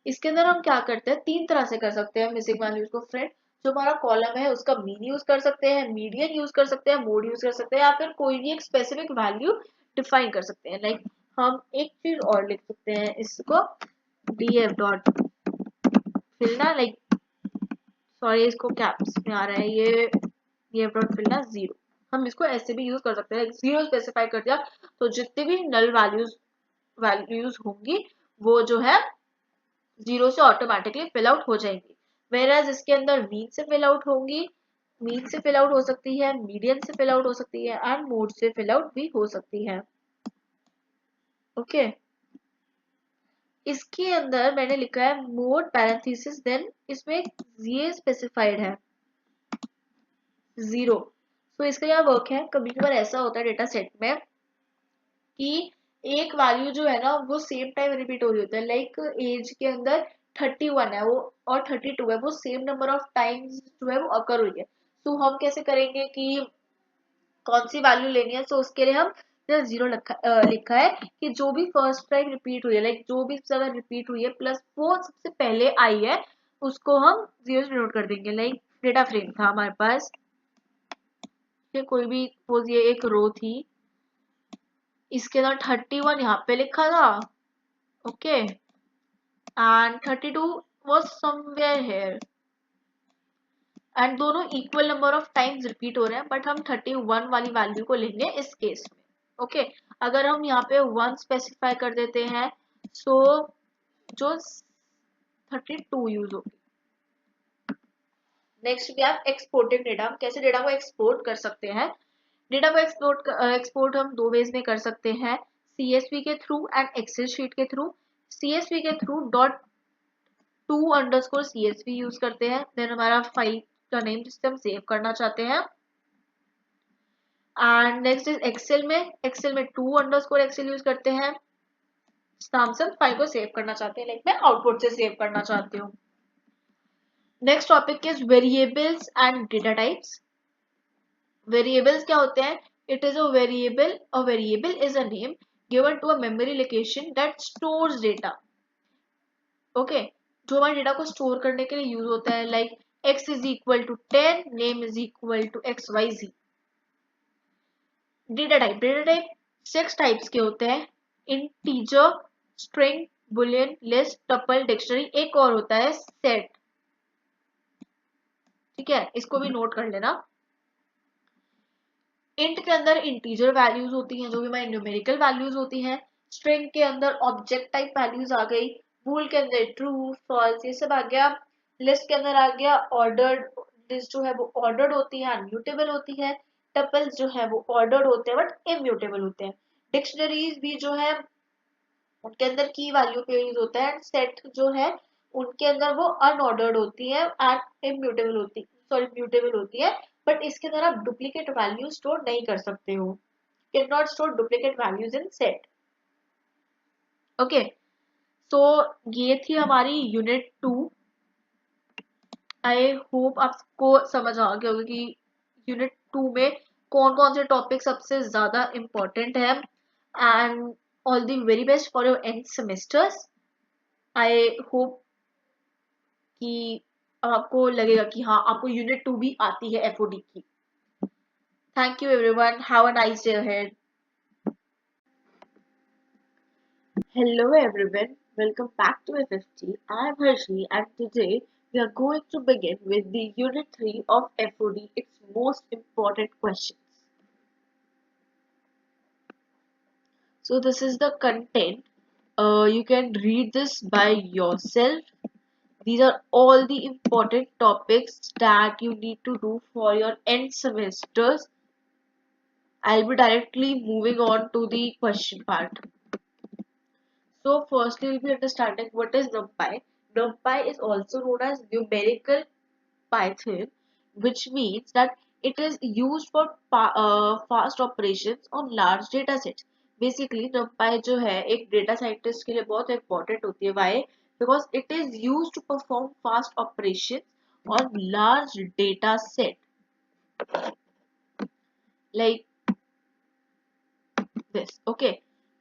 इसके अंदर हम क्या करते हैं, तीन तरह से कर सकते हैं मिसिंग वैल्यूज को प्रिंट। जो हमारा कॉलम है उसका मीन यूज कर सकते हैं, मीडियन यूज कर सकते हैं, मोड यूज कर सकते हैं, या फिर कोई भी एक स्पेसिफिक वैल्यू डिफाइन कर सकते हैं। लाइक हम एक चीज और लिख सकते हैं इसको df डॉट फिलना, लाइक सॉरी इसको कैप्स में आ रहा है ये df डॉट फिलना 0। हम इसको ऐसे भी यूज कर सकते हैं, 0 स्पेसिफाई कर दिया तो जितनी भी नल वैल्यूज होंगी वो जो है 0 से ऑटोमेटिकली फिल आउट हो जाएंगी। वेराज इसके अंदर मीन से फिल आउट होंगी, मीन से फिल आउट हो सकती है, मीडियन से फिल आउट हो सकती है, एंड मोड से फिल आउट भी हो सकती है। ओके इसके अंदर मैंने लिखा है मोड पैरेंथेसिस, देन इसमें ये स्पेसिफाइड है 0। तो इसका क्या वर्क है, कभी कभार ऐसा होता है डेटा सेट में कि एक वैल्यू जो है ना वो सेम टाइम रिपीट हो रही होती है। लाइक एज के अंदर 31 है वो और 32 है, वो सेम नंबर ऑफ टाइम्स जो है वो अकर हुई है। तो हम कैसे करेंगे कि कौन सी वैल्यू लेनी है, तो उसके लिए हम 0 लिखा है कि जो भी फर्स्ट टाइम रिपीट हुई है, लाइक जो भी ज्यादा रिपीट हुई है प्लस वो सबसे पहले आई है उसको हम 0 से नोट कर देंगे। लाइक डेटा फ्रेम था हमारे पास, कोई भी सपोज ये एक रो थी, इसके अंदर 31 यहाँ पे लिखा था, okay and 32 was somewhere here, and दोनों equal number of times repeat हो रहे हैं, बट हम 31 वाली वैल्यू को लेंगे इस केस में। ओके अगर हम यहाँ पे 1 स्पेसिफाई कर देते हैं सो जो 32 यूज होगी। नेक्स्ट भी आप एक्सपोर्टिंग डेटा, हम कैसे डेटा को एक्सपोर्ट कर सकते हैं। डेटा को एक्सपोर्ट हम दो वेज में कर सकते हैं, CSV के थ्रू एंड एक्सेल शीट के थ्रू। CSV के through dot two underscore CSV use करते हैं, देन हमारा फाइल का नेम जिससे हम सेव करना चाहते हैं। एंड नेक्स्ट इज एक्सेल में टू अंडरस्कोर एक्सेल यूज करते हैं, नाम से हम फाइल को सेव करना चाहते हैं, लाइक मैं आउटपुट से सेव करना चाहती हूँ। Next topic is variables and data types. Variables क्या होते हैं, it is a variable is a name given to a memory location that stores data. Okay जो हमारे डेटा को स्टोर करने के लिए यूज होता है, like x is equal to 10, name is equal to xyz। Data type 6 types के होते हैं, integer, string, boolean, list, tuple, dictionary, एक और होता है सेट। ठीक है इसको भी नोट कर लेना। इंट के अंदर इंटीजर वैल्यूज होती हैं जो भी हमारी न्यूमेरिकल वैल्यूज होती हैं, स्ट्रिंग के अंदर ऑब्जेक्ट टाइप वैल्यूज आ गई, बूल के अंदर ट्रू फॉल्स ये सब आ गया, लिस्ट के अंदर आ गया ऑर्डर्ड, लिस्ट जो है वो ऑर्डर्ड होती है अनम्यूटेबल होती है, टपल्स जो है वो ऑर्डर्ड होते हैं बट इम्यूटेबल होते हैं, डिक्शनरीज भी जो है उनके अंदर की वैल्यू पे यूज होता है, सेट जो है उनके अंदर वो अनऑर्डर्ड होती है एंड म्यूटेबल होती है, बट इसके अंदर आप डुप्लीकेट वैल्यू स्टोर नहीं कर सकते हो, can not store duplicate values in set. Okay so ये थी हमारी यूनिट 2। आई होप आपको समझ आ गया होगा कि यूनिट 2 में कौन कौन से टॉपिक सबसे ज्यादा इम्पोर्टेंट है। And all the very best for your and semesters. I hope कि अब आपको लगेगा कि हाँ आपको यूनिट 2 भी आती है एफओडी की। Thank you everyone, have a nice day ahead. Hello everyone, welcome back to FFT. I am Harshi and today we are going to begin with the Unit 3 of FOD, its most important questions. So this is the content. You can read this by yourself. These are all the important topics that you need to do for your end semesters. I'll be directly moving on to the question part. So firstly, we'll be understanding what is NumPy. NumPy is also known as numerical Python, which means that it is used for fast operations on large data sets. Basically, NumPy जो है एक data scientist के लिए बहुत important होती है. Why? Because it is used to perform fast operations on large data set. Like this. Okay.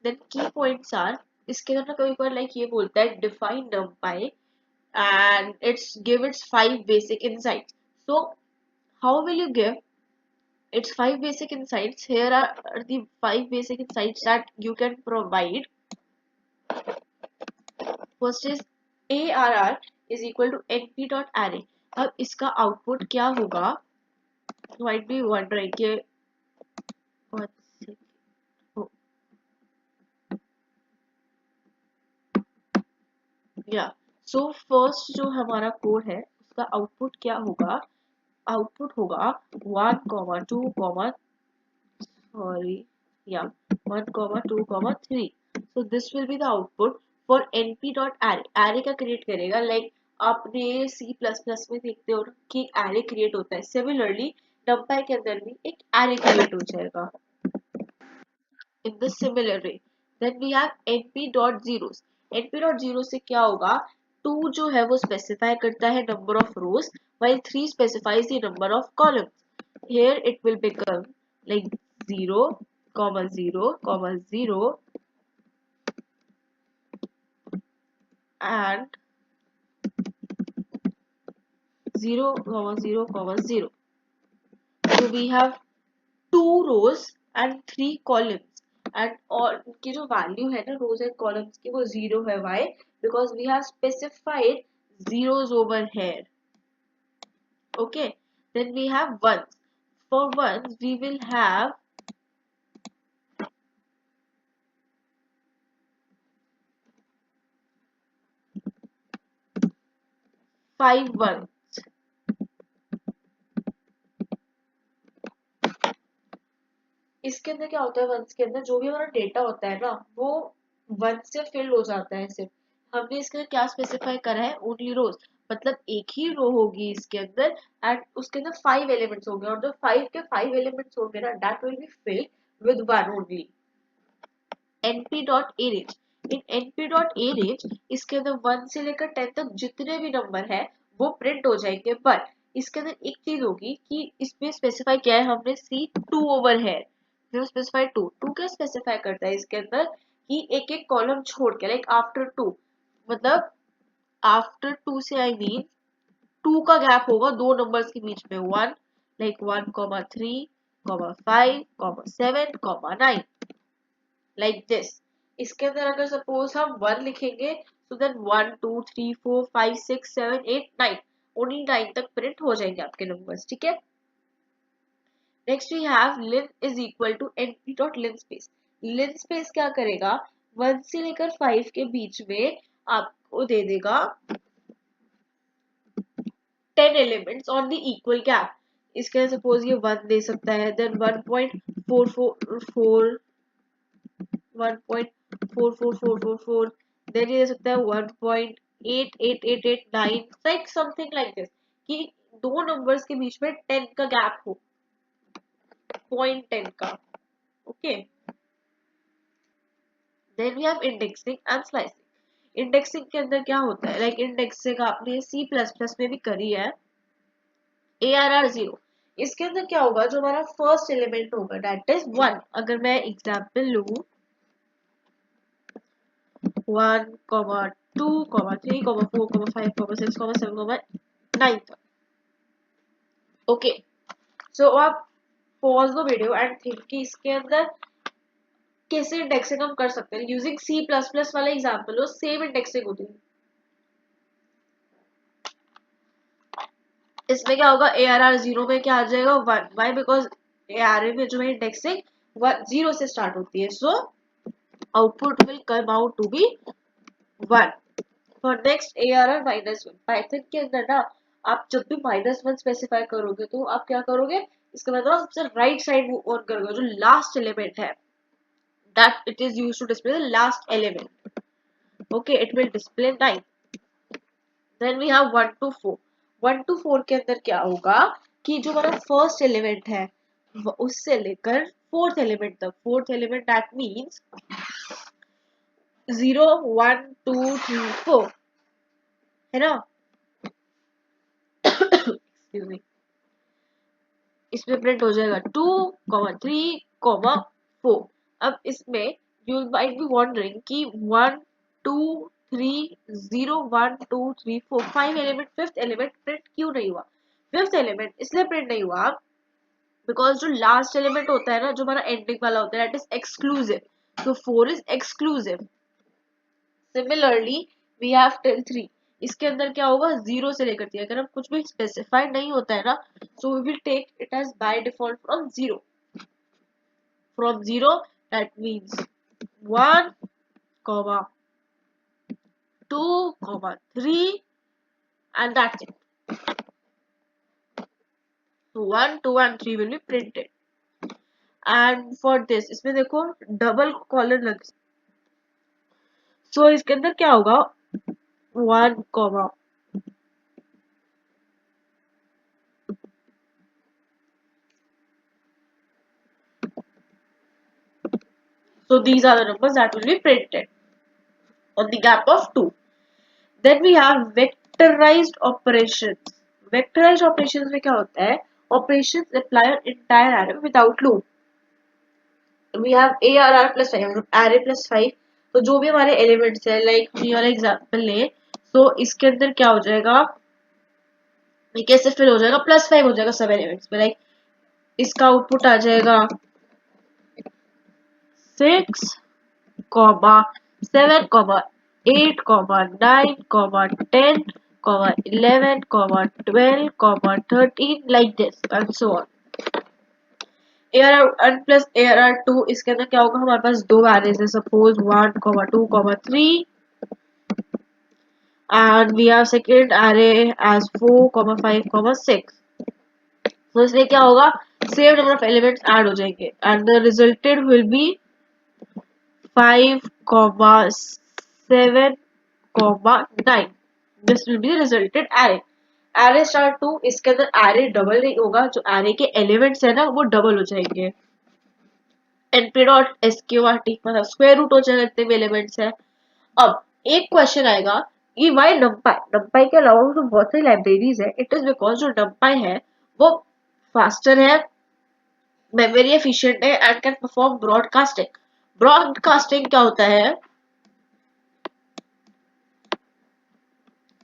Then key points are इसके अंदर कभी कभार like ये बोलता है define NumPy and it's give its 5 basic insights. So how will you give its 5 basic insights? Here are the 5 basic insights that you can provide. First is ARR is equal to np.array. अब इसका output क्या होगा? You might be wondering कि one second. Oh, yeah. So first जो हमारा code है उसका output क्या होगा? आउटपुट होगा 1, 2, sorry, yeah, 1, 2, 3. So this will be the output for np.array. array का create करेगा like आपने C++ में देखते हो कि एक array create होता है. Similarly numpy के अंदर भी एक array create हो जाएगा in the similar way. Then we have np.zeros. np.zero से क्या होगा? 2 जो है वो specify करता है number of rows while 3 specifies the number of columns. Here it will become like 0, 0, 0 and 0, 0, 0. So we have 2 rows and 3 columns. And और की जो value है ना rows and columns की वो 0 है. Why? Because we have specified zeros over here. Okay. Then we have ones. For ones we will have 5 ones. इसके अंदर क्या होता है? वंस के अंदर जो भी हमारा डेटा होता है ना वो वन से फिल हो जाता है. सिर्फ हमने इसके अंदर क्या स्पेसिफाई करा है? ओनली रोज. मतलब एक ही रो होगी इसके अंदर एंड उसके अंदर 5 एलिमेंट्स होंगे और जो 5 के 5 एलिमेंट्स होंगे ना that will be filled with one only. np.arrange. In np.arrange इसके अंदर 1 से लेकर 10 तक जितने भी नंबर है वो प्रिंट हो जाएंगे. बट इसके अंदर एक चीज होगी कि इसमें स्पेसिफाई किया है हमने C2 ओवर है. स्पेसिफाई 2 क्या स्पेसिफाई करता है इसके अंदर कि एक एक कॉलम छोड़ के लाइक आफ्टर 2 मतलब आफ्टर 2 से आई मीन 2 का गैप होगा दो नंबर्स के बीच में. 1 लाइक 1, 3, 5, 7, 9 लाइक दिस. इसके अंदर अगर सपोज हम 1 लिखेंगे तो देन 1, 2, 3, 4, 5, 6, 7, 8, 9 ओनली 9 तक प्रिंट हो जाएंगे आपके नंबर्स. ठीक है. Next we have len is equal to np.linspace. linspace क्या करेगा? 1 से लेकर 5 के बीच में आपको दे देगा 10 elements on the equal gap. इसके सपोज ये 1 दे सकता है देन 1.444 1.44444 देन ये दे सकता है 1.88889 लाइक समथिंग लाइक दिस कि दो नंबर्स के बीच में 10 का गैप हो. 0.10 का. Okay. Then we have indexing and slicing. Indexing के अंदर क्या होता है, लाइक इंडेक्सिंग आपने C++ में भी करी है, ARR0। इसके अंदर क्या होगा, जो हमारा फर्स्ट एलिमेंट होगा दैट इज 1। अगर मैं एग्जांपल लूं 1, 2, 3, 4, 5, 6, 7, 9 तक। ओके, सो आप pause the video and think कि इसके अंदर कैसे इंडेक्सिंग हम कर सकते हैं यूजिंग C++ वाला एग्जांपल हो, सेम इंडेक्सिंग होती है। इसमें क्या होगा, ARR0 में क्या आ जाएगा 1। वाई? बिकॉज ARR में जो है इंडेक्सिंग 0 से स्टार्ट होती है, so output will come out to be 1। For next ARR-1, Python के अंदर ना आप जब भी -1 स्पेसिफाई करोगे तो आप क्या करोगे, इसका मतलब सबसे राइट साइड मूव ऑन करोगे, जो लास्ट एलिमेंट है that it is used to display the last element. Okay, it will display 9. Then we have 1 to 4. 1 to 4 के अंदर क्या होगा कि जो हमारा फर्स्ट एलिमेंट है उससे लेकर फोर्थ एलिमेंट तक, फोर्थ एलिमेंट दैट मीन्स 0, 1, 2, 3, 4 है ना। एक्सक्यूज मी, इसमें प्रिंट हो जाएगा 2, 3, 4। अब इसमें यू माइट बी वॉन्डरिंग कि 1, 2, 3, 0, 1, 2, 3, 4 5 एलिमेंट, फिफ्थ एलिमेंट प्रिंट क्यों नहीं हुआ। फिफ्थ एलिमेंट इसलिए प्रिंट नहीं हुआ बिकॉज जो लास्ट एलिमेंट होता है ना, जो हमारा एंडिंग वाला होता है, दैट इज एक्सक्लूसिव, तो 4 is exclusive. Similarly we have till 3, इसके अंदर क्या होगा 0 से लेकर 3। अगर हम कुछ भी स्पेसिफाइड नहीं होता है ना, so we will take it as by default from 0। From 0 that means 1, 2, 3 and that's it. So 1, 2 and 3 will be printed. And for this, इसमें देखो डबल कॉलन लग, सो इसके अंदर क्या होगा 1, so these are the numbers that will be printed on the gap of 2. Then we have vectorized operations. Vectorized operations में क्या होता है, operations apply on entire array without loop. We have ARR plus 5, array plus 5। तो जो भी हमारे elements है, like ये वाला एग्जांपल ले, तो इसके अंदर क्या हो जाएगा, ये कैसे फिल हो जाएगा, +5 हो जाएगा सब एलिमेंट्स में। लाइक इसका आउटपुट आ जाएगा 6, 7, 8, 9, 10, 11, 12, 13, like this and so on। ARR1 plus ARR2, इसके अंदर क्या होगा, हमारे पास दो एरेज है, suppose 1, 2, 3 and we have second array as 4, 5, 6। तो इसमें क्या होगा, same number of elements add हो जाएंगे and the resulted will be 5, 7, 9। This will be the resulted array। array star 2, इसके अंदर array डबल नहीं होगा, जो array के एलिमेंट्स है ना वो डबल हो जाएंगे। np डॉट sqrt मतलब स्क्वायर रूट हो जाएगा जितने भी एलिमेंट्स है। अब एक क्वेश्चन आएगा कि वाई numpy, numpy के अलावा तो बहुत सारी लाइब्रेरीज है। इट इज बिकॉज जो numpy है वो फास्टर है, मेमोरी एफिशिएंट है and can perform broadcasting. Broadcasting क्या होता है,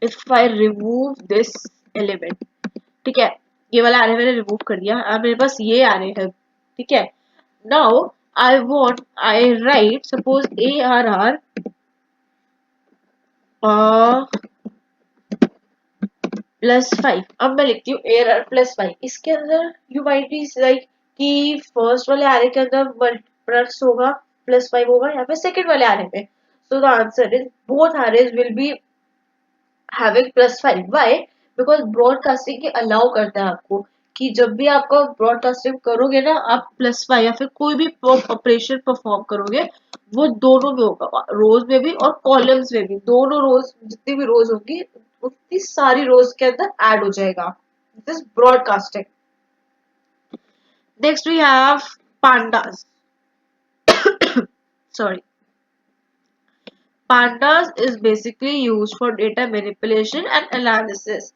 if I remove this element, ठीक है, ये वाला एरे मैंने रिमूव कर दिया, अब मेरे पास ये एरे है, ठीक है। Now I want, I right suppose ARR +5। अब मैं लिखती हूँ ARR +5। इसके अंदर यू माइट बी लाइक कि फर्स्ट वाले एरे के अंदर प्लस होगा, +5 होगा, या फिर सेकंड वाले एरे में। So the answer is both arrays will be having +5। Why? Because broadcasting के अलाउ करता है आपको कि जब भी आपका ब्रॉडकास्टिंग करोगे ना, आप +5 या फिर कोई भी ऑपरेशन परफॉर्म करोगे, वो दोनों में होगा, रोज में भी और कॉलम्स में भी। दोनों रोज, जितनी भी रोज होगी उतनी सारी रोज के अंदर ऐड हो जाएगा। This broadcasting. Next we have pandas। Sorry, pandas is basically used for data manipulation and analysis.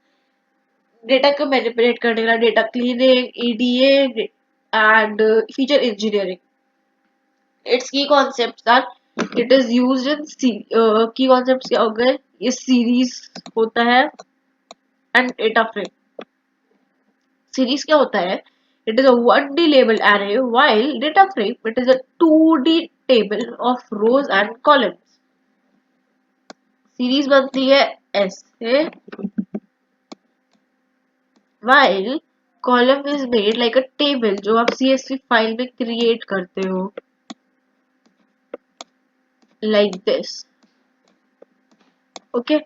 Data को मैनिपुलेट करने के लिए data cleaning, EDA and feature engineering. Its key concepts are it is used in key concepts क्या हो गए, ये series होता है and data frame. Series क्या होता है? It is a 1D label array while data frame it is a 2D table of rows and columns. Series बनती है ऐसे while column is made like a table जो आप CSV फाइल में create करते हो like this. Okay.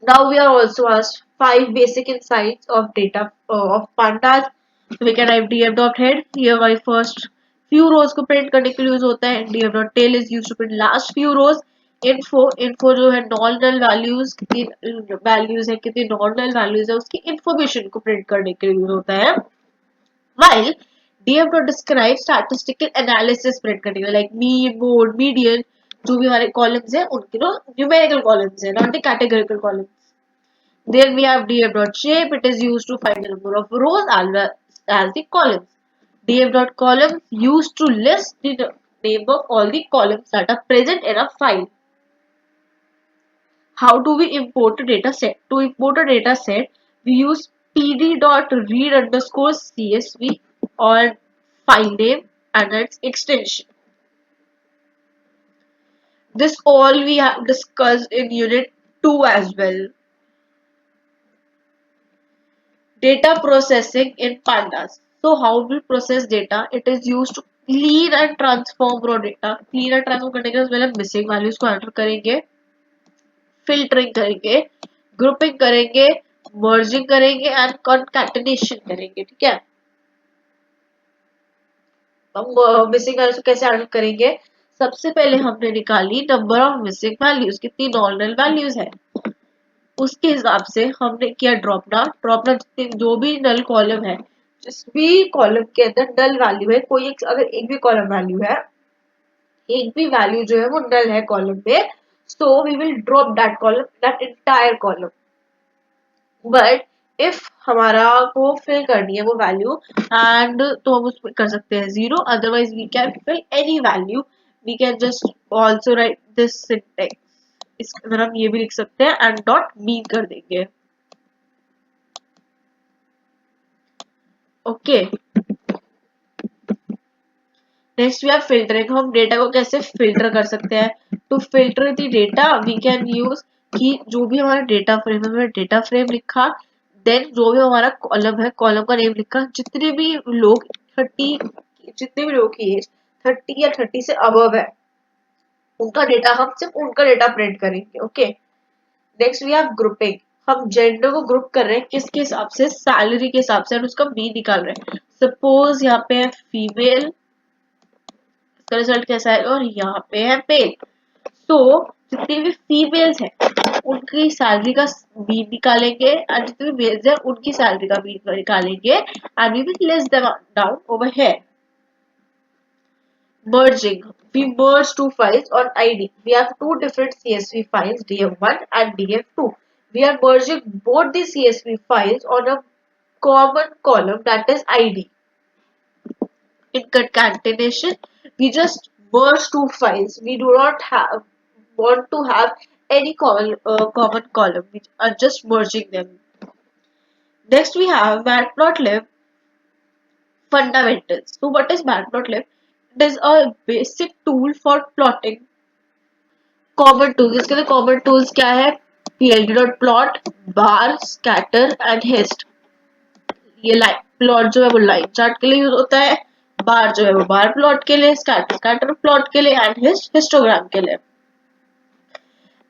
Now we are also asked 5 basic insights of data of pandas. So we can have df.head. Here my first few rows को print करने के लिए use होता है. df.tail is used to print last few rows. info जो है normal values, कितनी values है, कितनी नॉर्मल वैल्यूज है, उसकी इंफॉर्मेशन को प्रिंट करने के लिए यूज होता है. While df.describe statistical analysis print करने के लिए like mean, mode, median जो भी हमारे कॉलम्स हैं उनके न्यूमेरिकल कॉलम्स हैं, not the categorical columns. Then we have df.shape. It is used to find the number of rows as the columns. df.column used to list the name of all the columns that are present in a file. How do we import a data set? To import a data set, we use pd.read underscore csv or file name and its extension. This all we have discussed in unit 2 as well. Data processing in pandas. So how we process data? It is used to clean and transform raw data. Clean and transform करने के बाद missing values को enter करेंगे, filtering करेंगे, grouping करेंगे, merging करेंगे and concatenation करेंगे. ठीक है? हम missing values को कैसे enter करेंगे? सबसे पहले हमने निकाली number of missing values, कितनी नॉर्मल values है. उसके हिसाब से हमने किया ड्रॉप डाउन जो भी नल कॉलम है, जिस भी कॉलम के अंदर नल वैल्यू है, कोई अगर एक भी कॉलम वैल्यू है, एक भी वैल्यू जो है वो नल है कॉलम में, so we will drop that column, that entire column. But if हमारा को फिल करनी है वो वैल्यू एंड तो हम उसमें कर सकते हैं 0, otherwise we can fill any value. We can just also write this syntax. इसके अंदर हम ये भी लिख सकते हैं एंड डॉट मीन कर देंगे. Okay. Next we have filtering. हम डेटा को कैसे फिल्टर कर सकते हैं? To filter the data we can use कि जो भी हमारा डेटा फ्रेम है, डेटा फ्रेम लिखा, देन जो भी हमारा कॉलम है, कॉलम का नेम लिखा, जितने भी लोग 30 जितने भी लोगों की एज 30 या 30 से अबव है, उनका डेटा हम सिर्फ उनका डेटा प्रिंट करेंगे. Okay. Next we have grouping. हम जेंडर को ग्रुप कर रहे हैं किसके हिसाब से? सैलरी के हिसाब से, और उसका मीन निकाल रहे हैं. सपोज यहाँ पे है फीमेल, इसका रिजल्ट कैसा है, और यहाँ पे है मेल. तो जितने भी फीमेल्स हैं उनकी सैलरी का मीन निकालेंगे एंड जितने भी मेल्स हैं उनकी सैलरी का मीन निकालेंगे and we will list them down over here. Merging. We merge two files on ID. We have two different CSV files, df1 and df2. We are merging both the CSV files on a common column, that is ID. In concatenation, we just merge two files. We do not want to have any common column. We are just merging them. Next we have matplotlib fundamentals. So what is matplotlib? It is a basic tool for plotting. Common tools. इसके लिए common tools क्या है? pld.plot, bar, scatter and hist. ये line plot जो है वो line chart के लिए यूज होता है, बार जो है वो बार प्लॉट के लिए, स्कैटर प्लॉट के लिए एंड हिस्ट हिस्टोग्राम के लिए.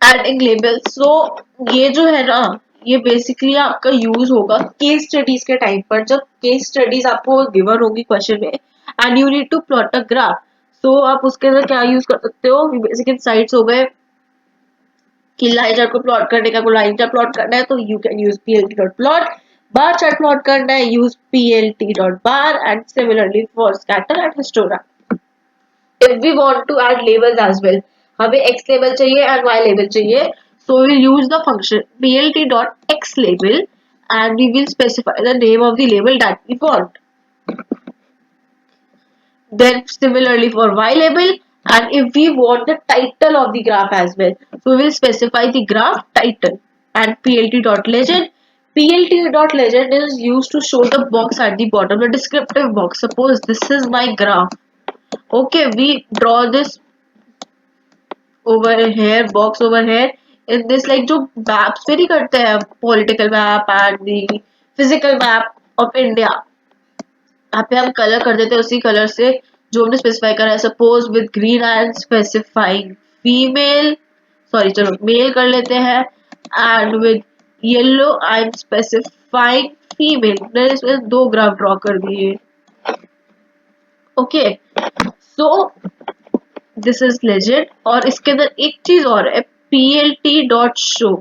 Adding label. सो ये जो है ना, ये बेसिकली आपका यूज होगा केस स्टडीज के टाइम पर, जब केस स्टडीज आपको गिवन होगी क्वेश्चन में and you need to plot a graph. So आप उसके अंदर क्या यूज कर सकते हो? बेसिक इनसाइट्स हो गए कि लाइन चार्ट को प्लॉट करने का, को लाइन चार्ट प्लॉट करना है तो you can use plt.plot. Bar chart plot करना है, use plt.bar and similarly for scatter and histogram. If we want to add labels as well, हमें x लेबल चाहिए एंड y लेबल चाहिए, so we'll use the function plt.xlabel and we will specify the name of the label that we want. Then similarly for y label, and if we want the title of the graph as well, so we will specify the graph title and plt.legend. Plt.legend is used to show the box at the bottom, the descriptive box. Suppose this is my graph. Okay, we draw this over here, box over here. In this, like जो maps पे नहीं करते हैं, political map and the physical map of India, यहाँ पे हम colour कर देते हैं उसी कलर से जो हमने स्पेसिफाई करा है. Suppose with green I am specifying female, sorry चलो मेल कर लेते हैं, and with yellow I am specifying female. मैंने इसमें 2 ग्राफ ड्रॉ कर दिए. Okay, so this is legend. और इसके अंदर एक चीज और है, plt.show.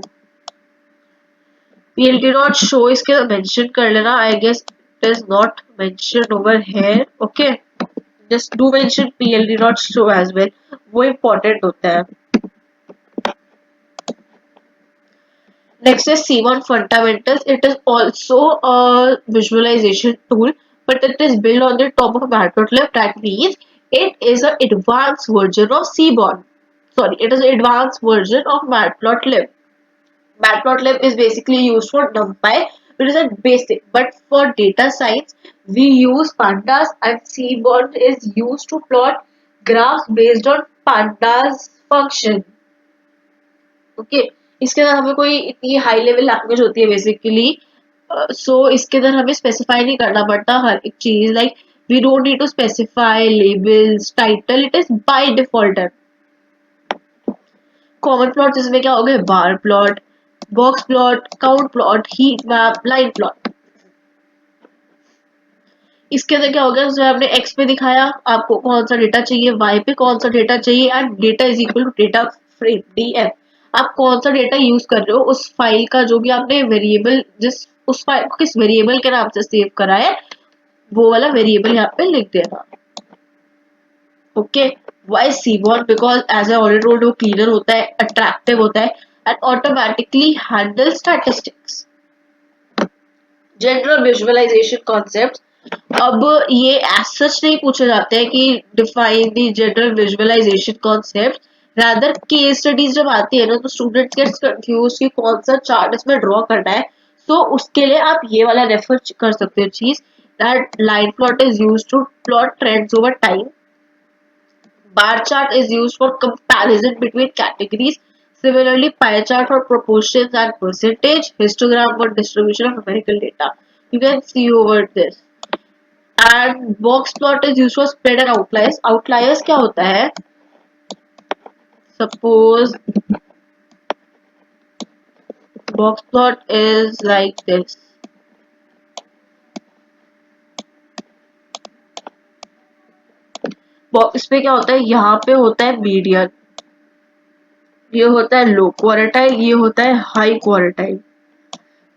plt.show इसके अंदर मेंशन कर लेना. I guess it is not mention over here. Okay, just do mention plt.show as well, वो इम्पोर्टेंट होता है. Next is C1 Fundamentals. It is also a visualization tool, but it is built on the top of Matplotlib. That means it is an advanced version of Seaborn. Sorry, it is an advanced version of Matplotlib. Matplotlib is basically used for NumPy. It is a basic, but for data science, we use pandas, and Seaborn is used to plot graphs based on pandas function. Okay, इसके अंदर हमें कोई इतनी high level language होती है basically, सो इसके अंदर हमें स्पेसिफाई नहीं करना पड़ता हर एक चीज. Like we don't need to specify labels, title, it is by default. Common plot जिसमें क्या हो गए, bar plot, box plot, count plot, heat map, line plot. इसके अंदर क्या हो गया, जैसे हमने एक्स पे दिखाया आपको कौन सा डेटा चाहिए, वाई पे कौन सा डेटा चाहिए, and data is equal to data frame DF. आप कौन सा डेटा यूज कर रहे हो, उस फाइल का जो भी आपने वेरिएबल, जिस उस फाइल को किस वेरिएबल के नाम से सेव करा है, वो वाला वेरिएबल यहाँ पे लिख देना. Okay, why seaborn? Because as I already told वो क्लीनर होता है, अट्रैक्टिव होता है, and automatically handle statistics. General visualisation concept. अब ये एज सच नहीं पूछे जाते हैं कि define the general visualisation concept. Rather case studies जब आती है ना, तो स्टूडेंट्स गेट्स कंफ्यूज कि कौन सा चार्ट इसमें ड्रॉ करना है. तो उसके लिए आप ये वाला रेफर कर सकते हो चीज, that line plot is used to plot trends over time. Bar chart is used for comparison between categories. Similarly, pie chart for proportions and percentage, histogram for distribution of numerical data. You can see over this. And box plot is used for spread and outliers. Outliers क्या होता है? Suppose box plot is like this. इस पे क्या होता है, यहाँ पे होता है मीडियन, ये होता है लो क्वार्टाइल, ये होता है हाई क्वार्टाइल.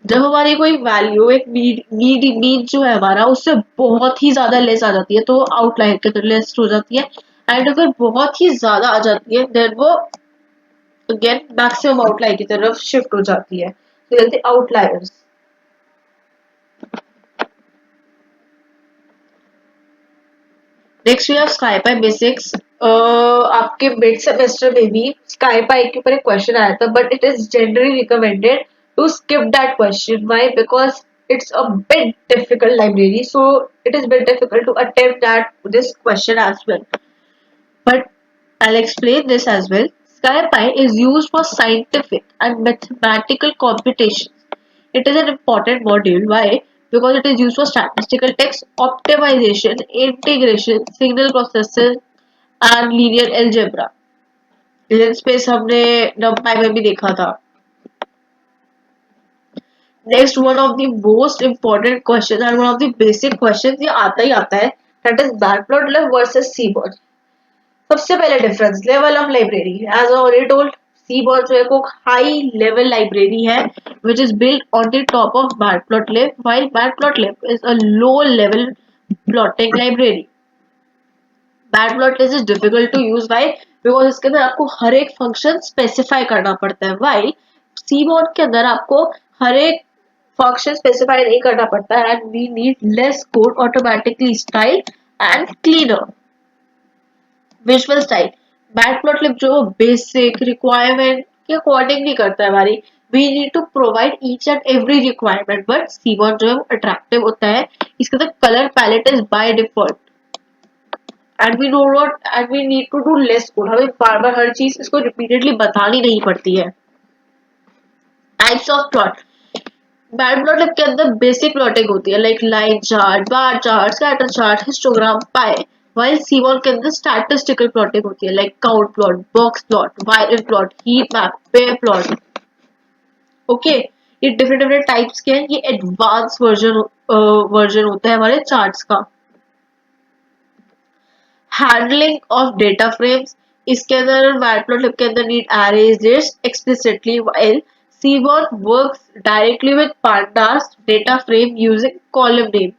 जब हमारी कोई वैल्यू एक मीन जो है हमारा, उससे बहुत ही ज्यादा लेस आ जाती है, तो आउटलायर के तरफ लेस हो जाती है. एंड अगर बहुत ही ज्यादा आ जाती है, देन वो अगेन मैक्सिमम आउटलायर की तरफ शिफ्ट हो जाती है. तो outliers. Next we have SciPy basics. आपके मिड सेमेस्टर में भी स्काईपाई के ऊपर एक क्वेश्चन आया था, but it is generally recommended to skip that question. Why? Because it's a bit difficult library, so it is bit difficult to attempt this question as well. But I'll explain this as well. SciPy is used for scientific and mathematical computations. It is an important module. Why? Because it is used for statistical text optimization, integration, signal processing, and linear algebra. Linear space हमने NumPy में भी देखा था. Next, one of the most important question and one of the basic question, ये आता ही आता है, that is matplotlib versus seaborn. सबसे पहले difference, level of library. As already told, seaborn जो है वो हाई लेवल लाइब्रेरी है, which is built on the top of matplotlib, while matplotlib is a low level plotting library. Matplotlib is difficult to use. Why? Because इसके अंदर आपको हर एक function specify करना पड़ता है, वाइल सीबॉर्ड के अंदर आपको हर एक फंक्शन स्पेसिफाई नहीं करना पड़ता है, and we need less code, automatically style and cleaner visual style. Matplotlib जो बेसिक रिक्वायरमेंट के अकॉर्डिंग नहीं करता है हमारी, we need to provide each and every requirement, but Seaborn जो है वो अट्रैक्टिव होता है, इसके अंदर colour palette is by default, and we do not and we need to do less code, हमें बार बार हर चीज इसको रिपीटेडली बतानी नहीं पड़ती है। टाइप्स ऑफ प्लॉट, मैटप्लॉटलिब के अंदर बेसिक प्लॉटिंग होती है like line chart, bar chart, scatter chart, histogram, pie, while Seaborn के अंदर स्टैटिस्टिकल प्लॉटिंग होती है like count plot, box plot, violin plot, heat map, pair plot. Okay, ये different different types के हैं, ये एडवांस वर्जन होता है हमारे चार्ट्स का। हैंडलिंग ऑफ डेटा फ्रेम्स, इसके अंदर मैटप्लॉटलिब के अंदर need arrays list explicitly, while Seaborn works directly with pandas data frame using column name.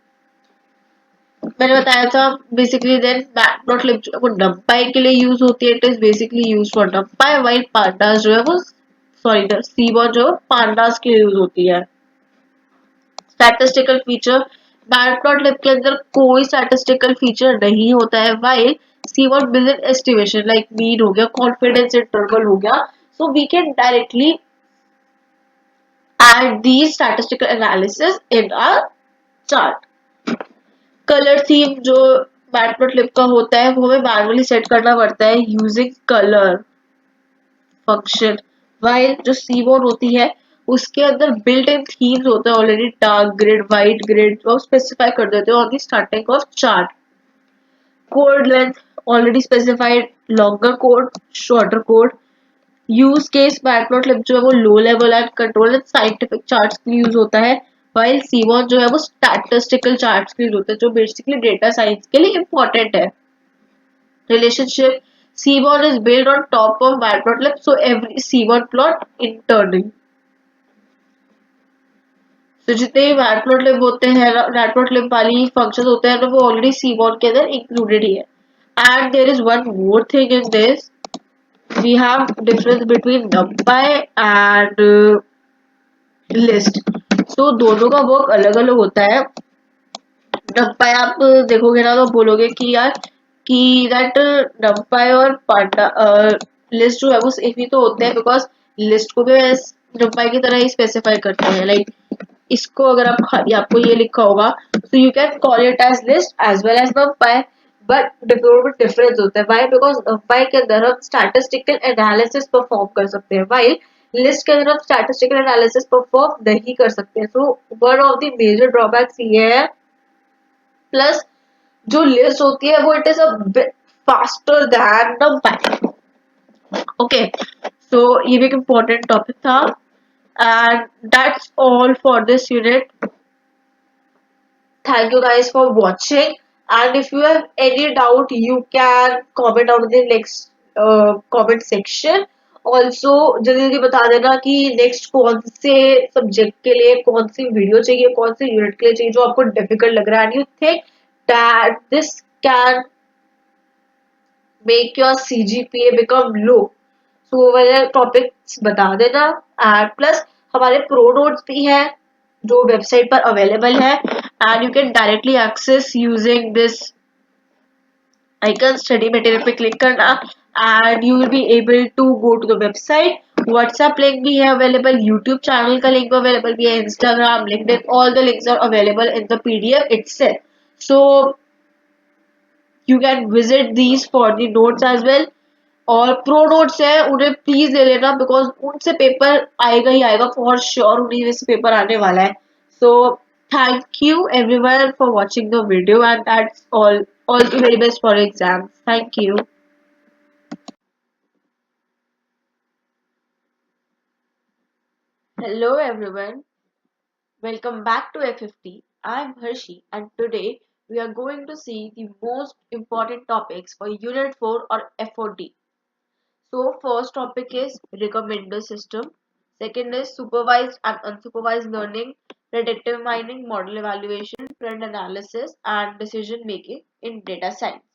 मैंने बताया था बेसिकली देन मैटप्लॉटलिब जो है वो numpy के लिए यूज होती है, it is basically use for numpy, while pandas जो है वो सॉरी सीबॉर्ड जो pandas के लिए यूज होती है। स्टैटिस्टिकल फीचर, मैटप्लॉटलिब के अंदर कोई स्टैटिस्टिकल फीचर नहीं होता है, while Seaborn built in estimation like mean हो गया, कॉन्फिडेंस इंटरवल हो गया, so we can directly add these statistical analysis in our chart। Colour theme जो मैटप्लॉटलिब का होता है वो हमें मैनुअली सेट करना पड़ता है यूजिंग कलर फंक्शन, वाइल जो सीबोर्ड होती है उसके अंदर बिल्ट इन थीम्स होता है already, dark grid, white grid, जो स्पेसिफाई कर देते हो on the starting of chart. Code length already specified, longer code, shorter code. Use case matplotlib जो है वो low level and control and scientific charts के लिए यूज होता है, while सीबॉर्ड जो है वो स्टैटिस्टिकल चार्ट्स के लिए होता है जो बेसिकली डेटा साइंस के लिए इंपॉर्टेंट है। Relationship, Seaborn is built on top of Matplotlib, so every Seaborn plot internally, तो जितने भी मैटप्लॉटलिब होते हैं, मैटप्लॉटलिब वाली फंक्शंस होते हैं वो ऑलरेडी सीबॉर्ड के अंदर इंक्लूडेड ही है। And there is one more thing in this, we have difference between numpy and list, so दोनों का वर्क अलग अलग होता है। numpy आप देखोगे ना तो बोलोगे कि यार कि दैट numpy और पांडा लिस्ट जो है वो सेम ही तो होते हैं, बिकॉज लिस्ट को भी numpy की तरह ही स्पेसिफाई करते हैं, लाइक इसको अगर आप खाली आपको ये लिखा होगा तो you can call it as list as well as numpy, but difference होता है, वाई बिकॉज numpy के अंदर हम स्टैटिस्टिकल एनालिसिस परफॉर्म कर सकते हैं, वाई लिस्ट के अंदर हम स्टैटिस्टिकल एनालिसिस परफॉर्म नहीं कर सकते। So one of the major drawbacks ये है, प्लस जो लिस्ट होती है वो it is a bit faster than numpy। Okay, so ये भी एक इम्पोर्टेंट टॉपिक था, and that's all for this unit. Thank you guys for watching, and if you have any doubt you can comment down in the next comment section। Also जल्दी जल्दी बता देना कि next कौन से सब्जेक्ट के लिए कौन सी वीडियो चाहिए, कौन से यूनिट के लिए चाहिए जो आपको डिफिकल्ट लग रहा है, and you think that this can make your CGPA become low, so वाले टॉपिक्स बता देना। एंड प्लस हमारे प्रो नोट्स भी हैं जो वेबसाइट पर अवेलेबल है, and you can directly access using this icon, study material पे क्लिक करना and you will be able to go to the website. WhatsApp link भी है अवेलेबल, यूट्यूब चैनल का लिंक भी अवेलेबल भी है, Instagram, LinkedIn, all the links are available in the PDF itself, so you can visit these for the notes as well। और pro notes है उन्हें please ले लेना, बिकॉज उनसे पेपर आएगा ही आएगा फॉर श्योर, उन्हीं से पेपर आने वाला है। So thank you everyone for watching the video, and that's all the very best for exam. Thank you. Hello everyone, welcome back to F50। I'm Harshi, and today we are going to see the most important topics for Unit 4 or F4D। So first topic is recommender system, second is supervised and unsupervised learning, predictive mining, model evaluation, trend analysis, and decision making in data science।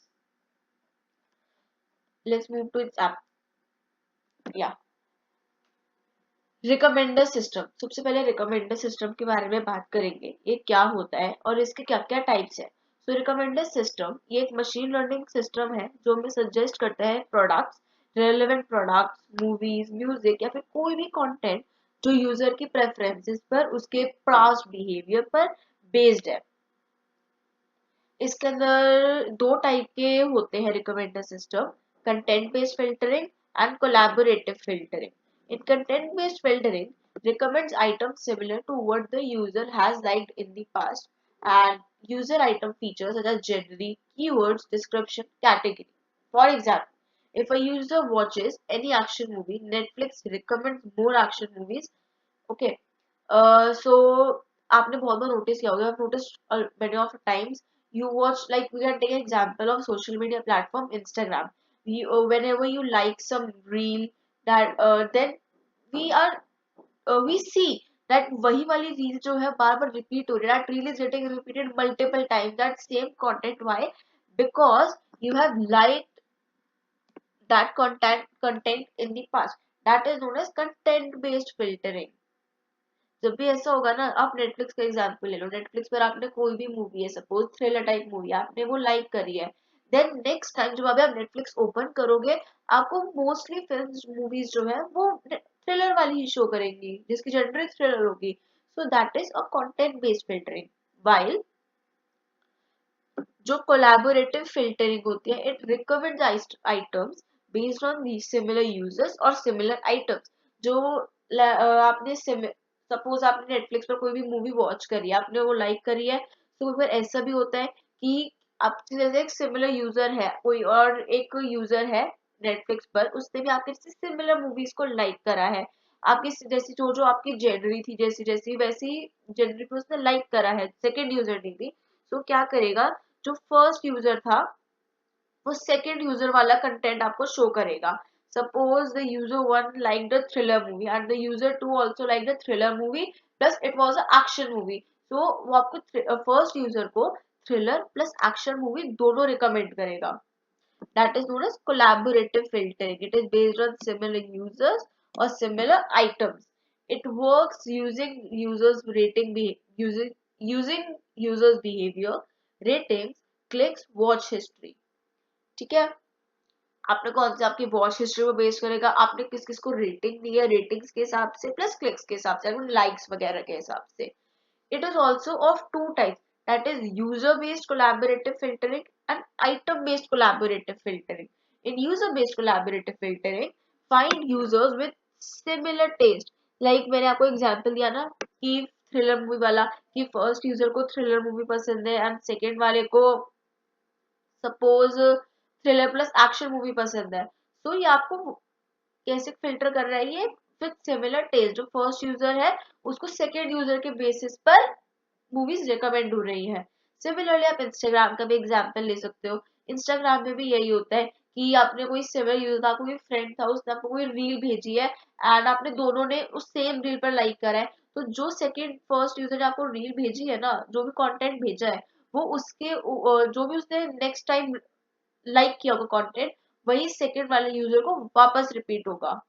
Let's move to its app. या recommender system, सबसे पहले recommender system के बारे में बात करेंगे, ये क्या होता है और इसके क्या क्या टाइप्स है। सो रिकमेंडर सिस्टम ये एक मशीन लर्निंग सिस्टम है जो हमें सजेस्ट करता है products, relevant products, movies, music या फिर कोई भी कंटेंट जो यूजर की प्रेफरेंसेस पर, उसके पास्ट बिहेवियर पर बेस्ड है। इसके अंदर दो टाइप के होते हैं recommender system, content based filtering and collaborative filtering. In content-based filtering, recommends items similar to what the user has liked in the past and user item features such as genre, keywords, description, category. For example, if a user watches any action movie, Netflix recommends more action movies. Okay, so आपने बहुत बार notice किया होगा, I've noticed many of times you watch, like we can take an example of social media platform Instagram. Whenever you like some reel that then we are we see that वही वाली reel जो है बार बार repeat हो रही है, that reel is getting repeated multiple times, that same content. Why? Because you have liked that content in the past. That is known as content based filtering. जब भी ऐसा होगा ना, आप नेटफ्लिक्स का एग्जांपल ले लो, नेटफ्लिक्स पर आपने कोई भी मूवी है, सपोज थ्रिलर टाइप मूवी, आपने वो लाइक करी है, देन नेक्स्ट टाइम जब आप नेटफ्लिक्स ओपन करोगे, आपको मोस्टली फिल्म मूवीज जो है वो थ्रिलर वाली ही शो करेंगी जिसकी जनरल थ्रिलर होगी। So that is a content based filtering. While जो कोलैबोरेटिव फिल्टरिंग होती है, it recommends items based on the similar users और सिमिलर आइटम्स। जो आपने सपोज आपने नेटफ्लिक्स पर कोई भी मूवी वॉच करी है, आपने वो लाइक करी है, तो फिर ऐसा भी होता है कि आपके जैसे एक सिमिलर यूजर है, कोई और एक यूजर है नेटफ्लिक्स पर, उसने भी आपके सिमिलर मूवीज को लाइक करा है, आपकी जैसी जो जो आपकी जेनरी थी जैसी जैसी वैसी जेनरी पे उसने लाइक करा है, सेकेंड यूजर ने भी। तो क्या करेगा, जो फर्स्ट यूजर था वो सेकेंड यूजर वाला कंटेंट आपको शो करेगा। Suppose the user one like the thriller movie and the user two also like the thriller movie plus it was a action movie. तो वो आपको फर्स्ट यूजर को thriller plus action movie दोनों recommend करेगा। That is known as collaborative filtering. It is based on similar users और similar items. It works using users rating using users behavior, ratings, clicks, watch history। ठीक है, आपने कौन से आपकी watch history को बेस करेगा, आपने किस किस को रेटिंग दी है, रेटिंग्स के हिसाब से प्लस क्लिक्स के हिसाब से, लाइक्स वगैरह के हिसाब से। It is also of two types, that is user based collaborative filtering and item based collaborative filtering. In user based collaborative filtering, find users with similar taste. Like मैंने आपको example दिया ना कि थ्रिलर मूवी वाला, कि first user को thriller movie पसंद है एंड सेकेंड वाले को suppose thriller plus action movie पसंद है। तो ये आपको कैसे फिल्टर कर रहा है, ये विद सिमिलर टेस्ट। जो फर्स्ट यूजर है उसको सेकेंड यूजर के बेसिस पर मूवीज रिकमेंड हो रही है। सिमिलरली आप इंस्टाग्राम का भी एग्जांपल ले सकते हो। इंस्टाग्राम में भी यही होता है कि आपने कोई सिमिलर यूजर था, कोई फ्रेंड था, उसने आपको कोई रील भेजी है एंड आपने दोनों ने उस सेम रील पर लाइक करा है, तो जो सेकेंड फर्स्ट यूजर ने आपको रील भेजी है ना, जो भी कंटेंट भेजा है, वो उसके जो भी उसने नेक्स्ट टाइम लाइक किया होगा कंटेंट, वही सेकेंड वाले यूजर को वापस रिपीट होगा।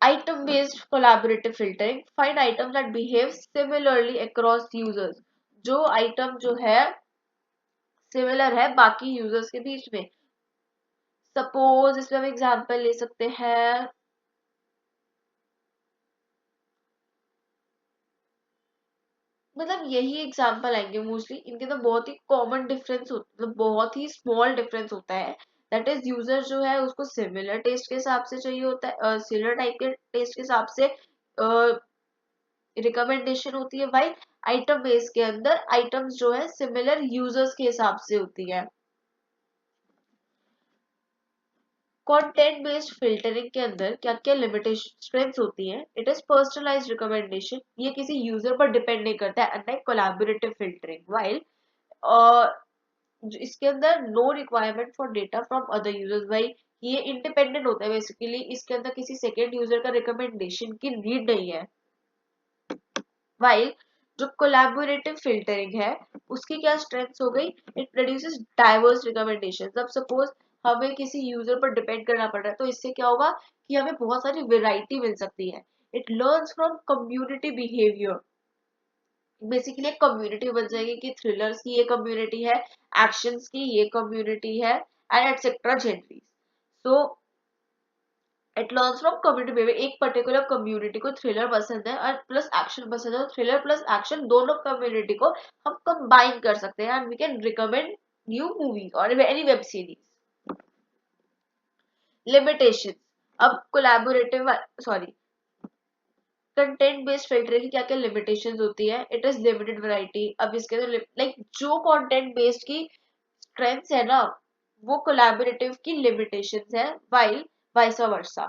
Item based collaborative filtering, find items that behave similarly across users. जो आइटम जो है सिमिलर है बाकी यूजर्स के बीच में। सपोज इसमें हम एग्जांपल ले सकते हैं, मतलब यही एग्जांपल आएंगे मोस्टली, इनके तो बहुत ही कॉमन डिफरेंस होता, मतलब बहुत ही स्मॉल डिफरेंस होता है। दैट इज यूजर जो है उसको सिमिलर टेस्ट के हिसाब से चाहिए होता है, सिमिलर टाइप के टेस्ट के हिसाब से रिकमेंडेशन होती है। भाई आइटम बेस के अंदर आइटम्स जो है सिमिलर यूजर्स के हिसाब से होती है। कंटेंट बेस्ड फिल्टरिंग के अंदर क्या क्या लिमिटेशंस होती हैं, इट इज पर्सनलाइज्ड रिकमेंडेशन, ये किसी यूजर पर डिपेंड नहीं करता है, अनलाइक कोलैबोरेटिव फिल्टरिंग। वाइल इसके अंदर no requirement for data from other users. भाई ये इंडिपेंडेंट होता है बेसिकली, इसके अंदर किसी सेकेंड यूजर का रिकमेंडेशन की नीड नहीं है। वाइल जो कोलैबोरेटिव फिल्टरिंग है उसकी क्या स्ट्रेंथ्स हो गई, इट प्रोड्यूसेस डाइवर्स रिकमेंडेशंस। अब सपोज हमें किसी यूजर पर डिपेंड करना पड़ रहा है, तो इससे क्या होगा कि हमें बहुत सारी वेराइटी मिल सकती है। It learns from community behaviour, basically एक कम्युनिटी बन जाएगी कि थ्रिलर्स की ये कम्युनिटी है, एक्शंस की ये कम्युनिटी है, and etcetera genres. So it learns from community behaviour, एक पर्टिकुलर कम्युनिटी को थ्रिलर पसंद है और प्लस एक्शन पसंद है, तो थ्रिलर प्लस एक्शन दोनों कम्युनिटी को हम कंबाइन कर सकते हैं and we can recommend new movies और एनी वेब सीरीज। लिमिटेशन, अब collaborative sorry content based filter की क्या क्या लिमिटेशंस होती है। इट इज लिमिटेड वैरायटी, अब इसके अंदर लाइक जो कंटेंट बेस्ड की स्ट्रेंथ्स है ना, वो कोलैबोरेटिव की लिमिटेशंस है, while vice versa,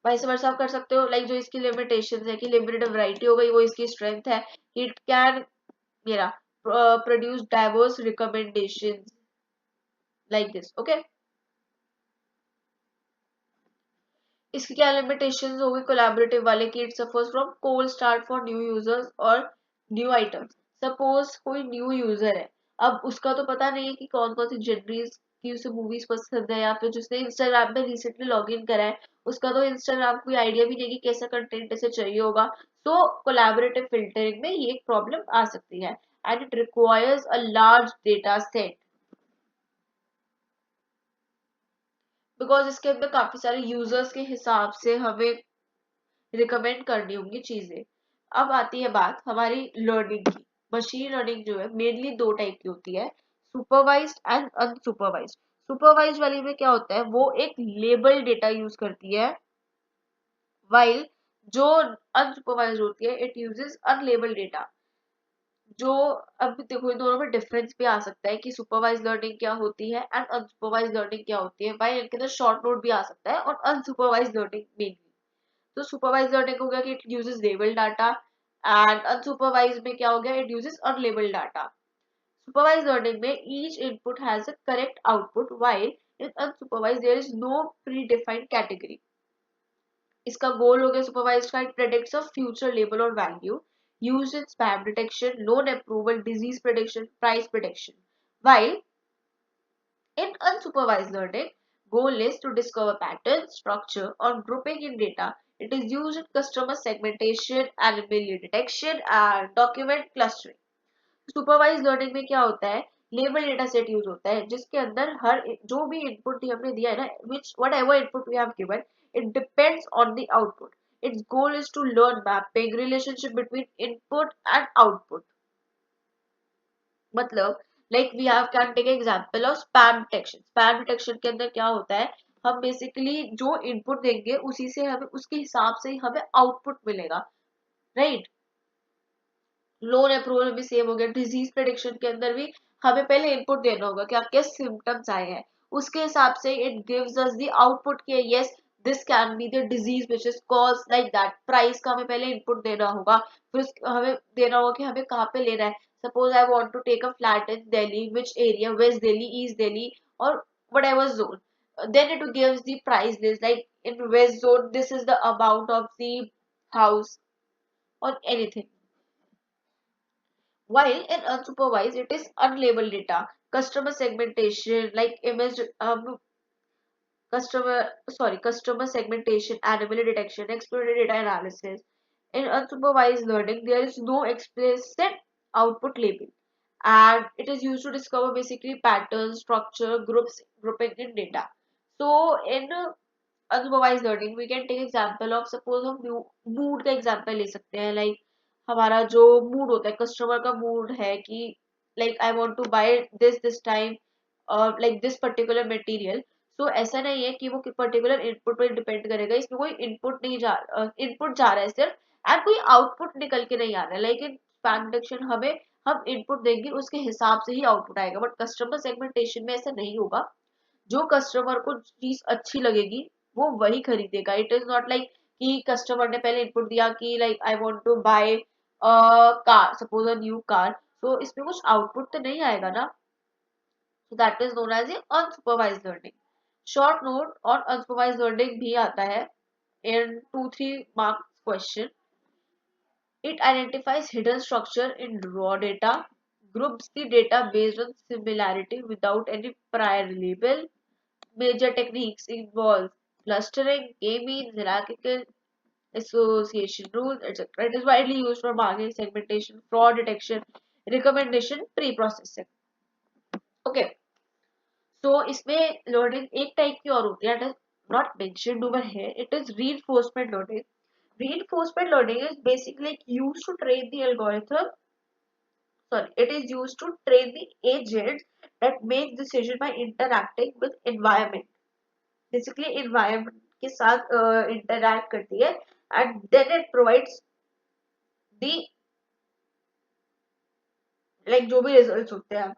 vice versa आप कर सकते हो। लाइक जो इसकी लिमिटेशंस है कि लिमिटेड वैरायटी हो गई, वो इसकी स्ट्रेंथ है। इट कैन मेरा produce diverse recommendations like this, okay. इसकी क्या लिमिटेशंस होगी कोलैबोरेटिव वाले की, it suffers from cold start for new users और न्यू आइटम्स। सपोज कोई न्यू यूजर है, अब उसका तो पता नहीं है कि कौन कौन सी जनरीज की उसे मूवीज पसंद है, या फिर जिसने इंस्टाग्राम पे रिसेंटली लॉग इन करा है उसका तो इंस्टाग्राम कोई आइडिया भी नहीं कि कैसा कंटेंट इसे चाहिए होगा। तो कोलैबोरेटिव फिल्टरिंग में ये एक प्रॉब्लम आ सकती है and it requires a large data set, because इसके अंदर काफी सारे यूजर्स के हिसाब से हमें रिकमेंड करनी होंगी चीजें। अब आती है बात हमारी लर्निंग की। मशीन लर्निंग जो है मेनली दो टाइप की होती है, सुपरवाइज्ड एंड अनसुपरवाइज्ड। सुपरवाइज्ड वाली में क्या होता है, वो एक लेबल डेटा यूज करती है, वाइल जो अनसुपरवाइज्ड होती है इट यूजेस अनलेबल डेटा। जो अब देखो इन दोनों में डिफरेंस भी आ सकता है कि सुपरवाइज लर्निंग क्या होती है एंड अनसुपरवाइज लर्निंग क्या होती है, वाइल इनके अंदर शॉर्ट नोट भी आ सकता है, और अनसुपरवाइज लर्निंग मेनली। तो सुपरवाइज लर्निंग हो गया कि it uses label data, and unsupervised में क्या हो गया, it uses unlabelled data. Supervised learning में each input has a correct output, while in unsupervised there is no predefined category. इसका गोल हो गया सुपरवाइज का, it predicts a future label और value used in spam detection, loan approval, disease prediction, price prediction. While in unsupervised learning, goal is to discover patterns, structure, or grouping in data. It is used in customer segmentation, anomaly detection, and document clustering. Supervise learning में क्या होता है, label data set use होता है जिसके अंदर हर जो भी इनपुट हमने दिया है ना, which whatever input we have given, it depends on the output. Its goal is to learn mapping relationship between input and output. मतलब like we have can take example of spam detection. Spam detection के अंदर क्या होता है, हम basically जो input देंगे उसी से हमें उसके हिसाब से ही हमें आउटपुट मिलेगा, राइट। लोन अप्रूवल भी सेम हो गया। डिजीज प्रेडिक्शन के अंदर भी हमें पहले इनपुट देना होगा कि आपके सिम्टम्स आए हैं, उसके हिसाब से it gives us the output के yes this can be the disease which is cause like that. Price का हमें पहले इनपुट देना होगा, फिर हमें देना होगा कि हमें कहाँ पे लेना है। Suppose I want to take a flat in Delhi, which area, west Delhi, east Delhi, और whatever zone. Then it gives the price list like in west zone this is the amount of the house or anything. While in unsupervised, it is unlabeled data, customer segmentation, like image, customer segmentation, anomaly detection, exploratory data analysis. In unsupervised learning, there is no explicit output label, and it is used to discover basically patterns, structure, grouping in data. So in unsupervised learning we can take example of, suppose हम mood का example ले सकते हैं। Like हमारा जो mood होता है, customer का मूड है कि like I want to buy this time like this particular material. तो ऐसा नहीं है कि वो पर्टिकुलर इनपुट पर डिपेंड करेगा, इसमें कोई इनपुट नहीं जा इनपुट जा रहा है सिर्फ, एंड कोई आउटपुट निकल के नहीं आ रहा है। लाइक इन स्पैम डिटेक्शन हमें हम इनपुट देंगे उसके हिसाब से ही आउटपुट आएगा, बट कस्टमर सेगमेंटेशन में ऐसा नहीं होगा। जो कस्टमर को चीज अच्छी लगेगी वो वही खरीदेगा। इट इज नॉट लाइक कि कस्टमर ने पहले इनपुट दिया कि like I want to buy car, suppose a new car, तो इसमें कुछ आउटपुट तो नहीं आएगा ना। so that is known as a unsupervised learning. Short note और अनसुपरवाइज्ड लर्निंग भी आता है in 2-3 marks question. It identifies hidden structure in raw data, groups the data based on similarity without any prior label. Major techniques involve clustering, k-means, hierarchical association rules, etc. It is widely used for marketing segmentation, fraud detection, recommendation, pre-processing. Okay, so इसमें learning एक type की और होती है, that is not mentioned over here. It is reinforcement learning. Reinforcement learning is basically used to train the algorithm. Sorry, it is used to train the agents that make decision by interacting with environment. Basically environment के साथ interact करती है and then it provides the like जो भी results होते हैं.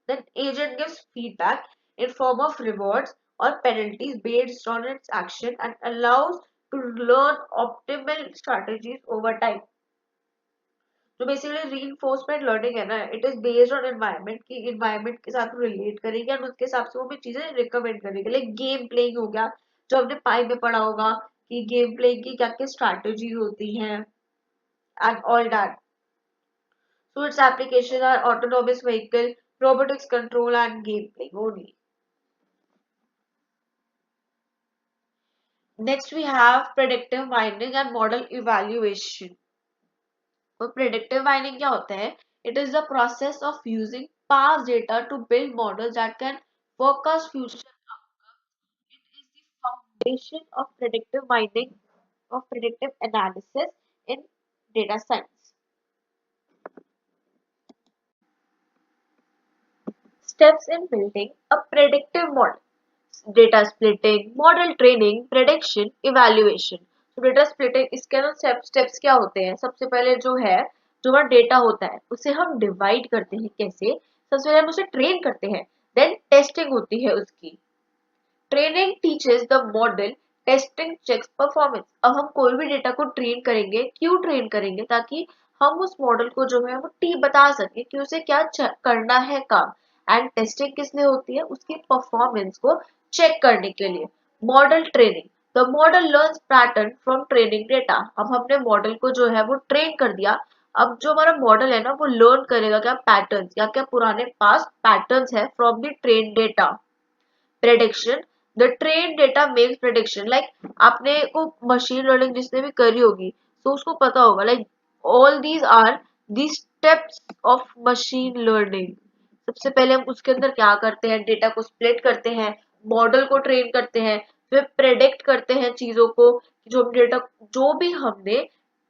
Then agent gives feedback in form of rewards or penalties based on its action and allows to learn optimal strategies over time. तो basically reinforcement learning है ना, it is based on environment की environment के साथ relate करेगी और उसके हिसाब से वो भी चीजें रिकमेंड करेगी. लाइक गेम प्लेइंग हो गया, जो आपने पाई में पढ़ा होगा कि गेम प्लेइंग की क्या क्या स्ट्रैटेजीज होती हैं and all that. So its applications are autonomous vehicle, robotics control and game playing only. Next we have predictive mining and model evaluation. तो predictive mining क्या होता है? It is the process of using past data to build models that can forecast future outcomes. It is the foundation of predictive mining, of predictive analysis in data science. Steps in building a predictive model: data splitting, model training, prediction, evaluation. तो data splitting इसके अंदर steps क्या होते हैं? सबसे पहले जो है, जो हमारा डेटा होता है उसे हम डिवाइड करते हैं. कैसे? सबसे पहले हम उसे ट्रेन करते हैं, देन टेस्टिंग होती है उसकी. Training teaches the model, testing checks performance. अब हम कोई भी डेटा को ट्रेन करेंगे, क्यों ट्रेन करेंगे? ताकि हम उस मॉडल को जो है वो बता सके कि उसे क्या करना है काम. एंड टेस्टिंग किस लिए होती है? उसकी परफॉर्मेंस को चेक करने के लिए. Model training, the model learns pattern from training data. अब हमने मॉडल को जो है वो ट्रेन कर दिया, अब जो हमारा मॉडल है ना वो लर्न करेगा क्या पैटर्न, क्या क्या पुराने पास्ट पैटर्न्स है from the train data. Prediction, the train data makes prediction. Like आपने को मशीन लर्निंग जिसने भी करी होगी तो उसको पता होगा, like all these are the steps of machine learning. सबसे पहले हम उसके अंदर क्या करते हैं? डेटा को स्प्लिट करते हैं, मॉडल को ट्रेन करते हैं, फिर प्रेडिक्ट करते हैं चीजों को. जो डेटा, जो भी हमने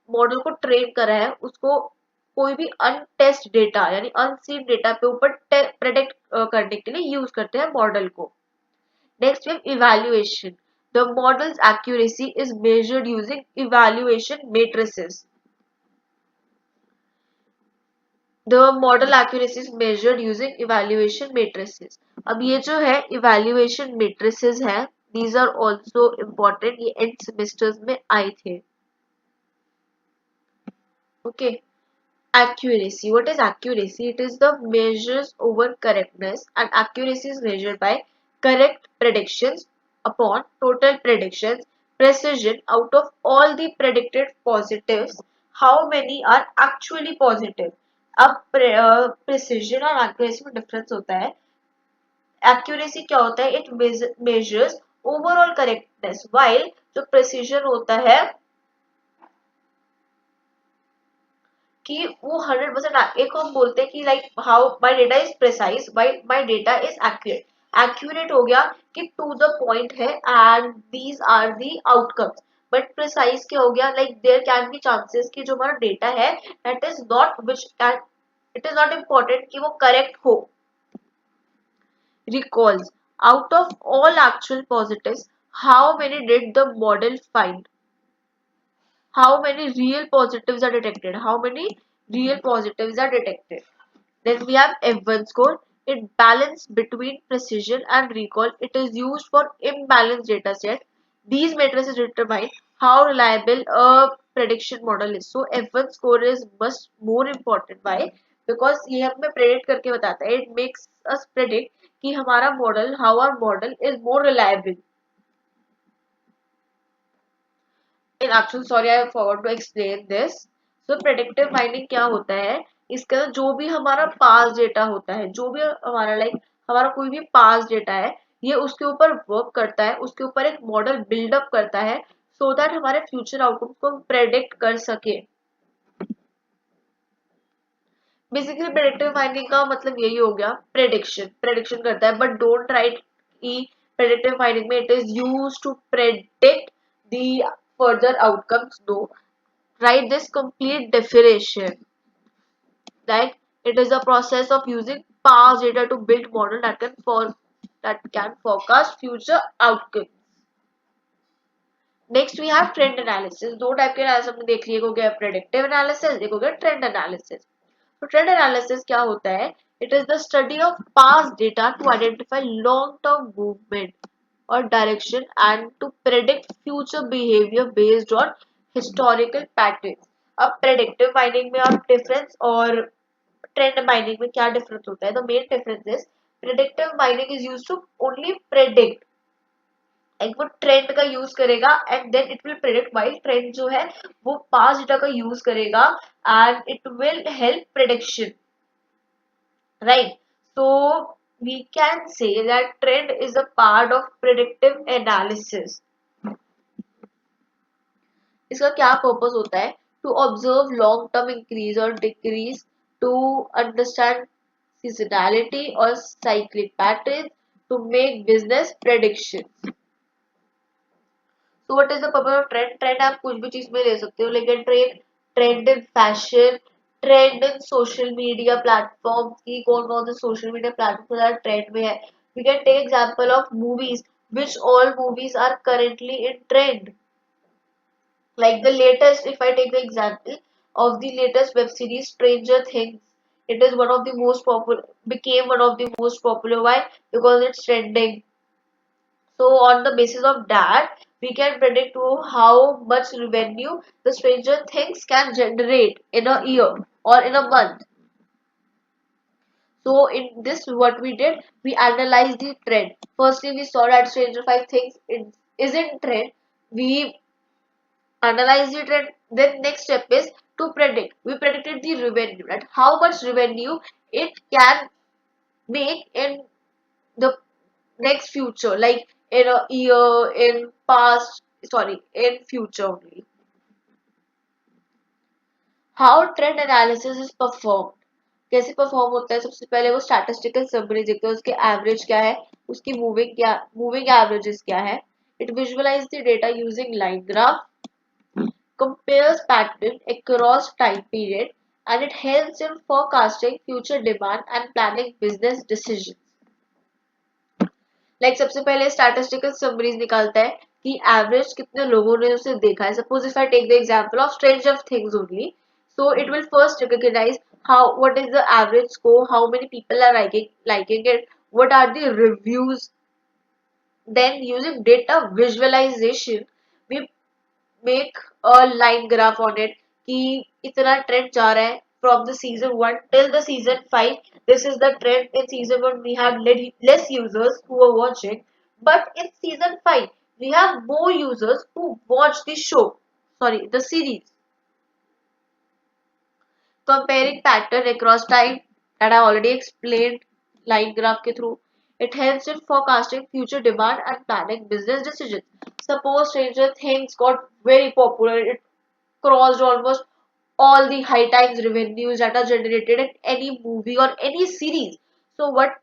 मॉडल को ट्रेन करा है उसको कोई भी अनटेस्ट डेटा यानी अनसीन डेटा पे ऊपर प्रेडिक्ट करने के लिए यूज करते हैं मॉडल को. Next we have evaluation. The model's accuracy is measured using evaluation matrices. The model accuracy is measured using evaluation matrices. अब ये जो है evaluation matrices है, these are also important. ये end semesters में आए थे. Okay. Accuracy. What is accuracy? It is the measures over correctness, and accuracy is measured by correct predictions upon total predictions. Precision, out of all the predicted positives, how many are actually positive? अब precision और accuracy में difference होता है. Accuracy क्या होता है? It measures overall correctness, while जो precision होता है कि वो 100%. एक हम बोलते हैं कि like how my data is precise, my data is accurate. Accurate हो गया कि टू द पॉइंट है and these are the outcomes. But precise क्या हो गया? Like there can be chances कि जो हमारा डेटा है that is not which can, it is not important कि वो करेक्ट हो. Recalls, out of all actual positives how many did the model find? How many real positives are detected? How many real positives are detected? Then we have F1 score. It balance between precision and recall. It is used for imbalanced data set. These matrices determine how reliable a prediction model is. So F1 score is much more important. Why? Because ये हमें predict करके बताता है. It makes us predict कि हमारा model, how our model is more reliable. In actual, sorry, I forgot to explain this. So predictive mining क्या होता है? इसके अंदर जो भी हमारा पास डेटा होता है, जो भी हमारा हमारा कोई भी पास डेटा है, ये उसके ऊपर वर्क करता है, उसके ऊपर एक मॉडल बिल्डअप करता है सो दैट हमारे फ्यूचर आउटकम को प्रेडिक्ट कर सके। बेसिकली प्रेडिक्टिव माइनिंग का मतलब यही हो गया, प्रेडिक्शन करता है, बट डोंट राइट कि प्रेडिक्टिव माइनिंग में it is use to predict the further outcomes. No, write this complete definition, like it is a process of using past data to build model that can forecast future outcomes. Next we have trend analysis. दो type के analysis हमने देख लिए, एक हो गया predictive analysis, एक हो गया ट्रेंड एनालिसिस। तो ट्रेंड एनालिसिस क्या होता है? It is the study of past data to identify long term movement और direction and to predict future behaviour based on historical pattern. अब प्रेडिक्टिव माइनिंग में आप डिफरेंस और ट्रेंड माइनिंग में क्या डिफरेंस होता है? The main difference is predictive mining is used to only predict, एक वो ट्रेंड का यूज करेगा and then it will predict, while trend जो है वो पास्ट डेटा का यूज करेगा and it will help prediction, right? So we can say that trend is a part of predictive analysis. इसका क्या पर्पस होता है? To observe long term increase और डिक्रीज, टू अंडरस्टैंड सीजनैलिटी और cyclic pattern, to make business prediction. तो what is the purpose of trend? Trend आप कुछ भी चीज में ले सकते हो, लेकिन trend in fashion, trend in social media platform की कौन कौन से सोशल मीडिया प्लेटफॉर्म ट्रेंड में है। We can take example of movies, which all movies are currently in trend, like the latest, if I take the example of the latest web series Stranger Things, it is one of the most popular, became one of the most popular. Why? Because it's trending. So on the basis of that, we can predict how much revenue the Stranger Things can generate in a year or in a month. So in this, what we did, we analyzed the trend. Firstly, we saw that Things is in trend. We analyze the trend. Then next step is to predict. We predicted the revenue, right? How much revenue it can make in the next future, like in a year, in past, sorry, in future only. How trend analysis is performed? कैसे perform होता है? सबसे पहले वो statistical summary देखते हैं, उसके average क्या है, उसकी मूविंग एवरेजेस क्या है। It visualise the data using line graph, compares pattern across time period, and it helps in forecasting future demand and planning business decisions. Like सबसे पहले statistical summaries निकालता है कि average कितने लोगों ने उसे देखा है. Suppose if I take the example of Stranger Things only, so it will first recognize what is the average score, how many people are liking it, what are the reviews. Then using data visualization, we make a line graph on it कि इतना trend जा रहा है from the season 1 till the season 5. This is the trend. In season 1 we have less users who are watching, but in season 5 we have more users who watch the show, sorry, the series. Comparing pattern across time, that I already explained line graph के through. It helps in forecasting future demand and planning business decisions. Suppose Stranger Things got very popular, it crossed almost all the high times revenues that are generated in any movie or any series. So what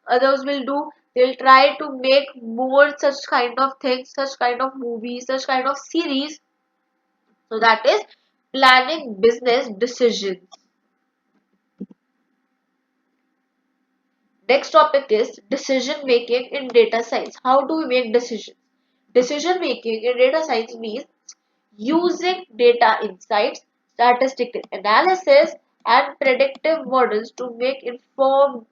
others will do, they'll try to make more such kind of things, such kind of movies, such kind of series. So that is planning business decisions. Next topic is decision making in data science. How do we make decisions? Decision making in data science means using data insights, statistical analysis, and predictive models to make informed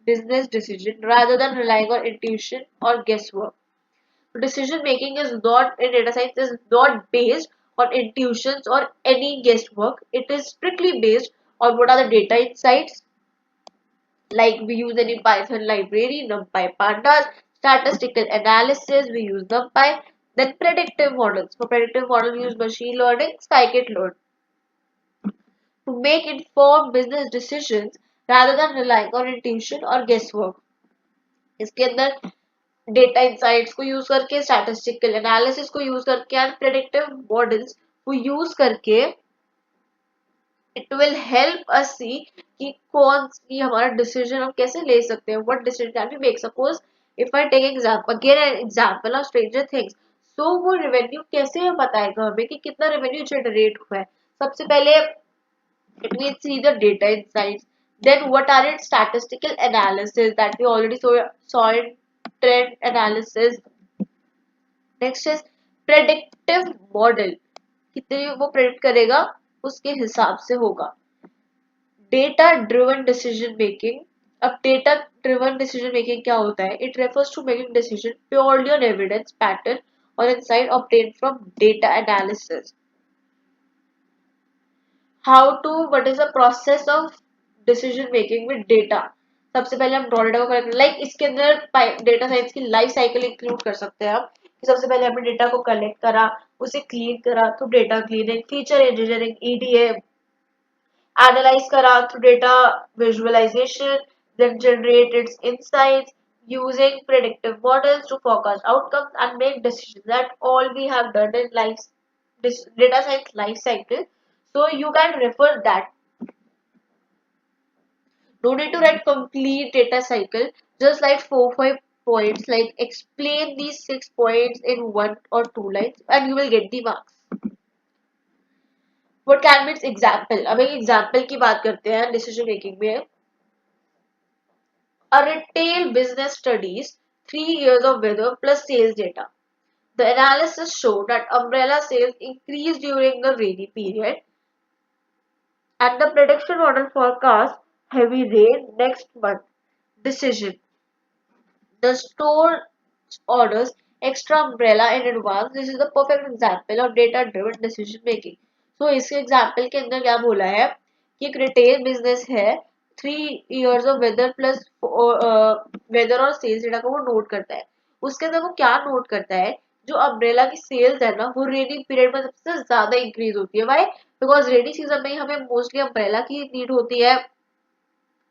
business decisions rather than relying on intuition or guesswork. Decision making is not in data science is not based on intuitions or any guesswork. It is strictly based on what are the data insights, like we use any Python library, NumPy pandas, statistical analysis, we use NumPy, then predictive models. For predictive model, we use machine learning, scikit-learn. to make informed business decisions rather than relying on intuition or guesswork. इसके अंदर data insights को use करके, statistical analysis को use करके and predictive models को use करके it will help us सी कि कौन सी हमारा डिसीजन हम कैसे ले सकते हैं, what decision can we make. Suppose if I take example, again an example of Stranger Things. So वो रेवेन्यू कैसे बताएगा हमें कि कितना रेवेन्यू जनरेट हुआ है. सबसे पहले it will see the data insights. Then what are its statistical analysis that we already saw in trend analysis. Next is predictive model. कितने वो predict करेगा उसके हिसाब से होगा. Data driven decision making. अब data driven decision making क्या होता है? It refers to making decision purely on evidence, pattern or insight obtained from data analysis. What is the process of decision making with data. सबसे पहले हम raw data को collect, like इसके अंदर data science की लाइफ साइकिल इंक्लूड कर सकते हैं हम. कि सबसे पहले हमने डेटा को कलेक्ट करा, उसे क्लीन करा through data cleaning, feature engineering EDA, analyse करा through data visualisation, then generate its insights using predictive models to forecast outcomes and make decisions. That all we have done in this data science life cycle. So you can refer that. No need to write complete data cycle. Just write 4-5 points. Like explain these 6 points in 1 or 2 lines, and you will get the marks. What can be its example? अब एक example की बात करते हैं decision making में. A retail business studies 3 years of weather plus sales data. The analysis showed that umbrella sales increased during the rainy period, and the prediction model forecast heavy rain next month. Decision. The store orders extra umbrella in advance. This is the perfect example of data driven decision making. So इसके example के अंदर क्या बोला है कि एक retail business है, 3 years of weather plus weather और सेल्स डेटा को वो नोट करता है. उसके अंदर वो क्या नोट करता है, जो अम्ब्रेला की सेल्स है ना वो रेनी पीरियड में सबसे ज्यादा इंक्रीज होती है. वाई? बिकॉज रेनी सीजन में हमें मोस्टली अम्ब्रेला की नीड होती है.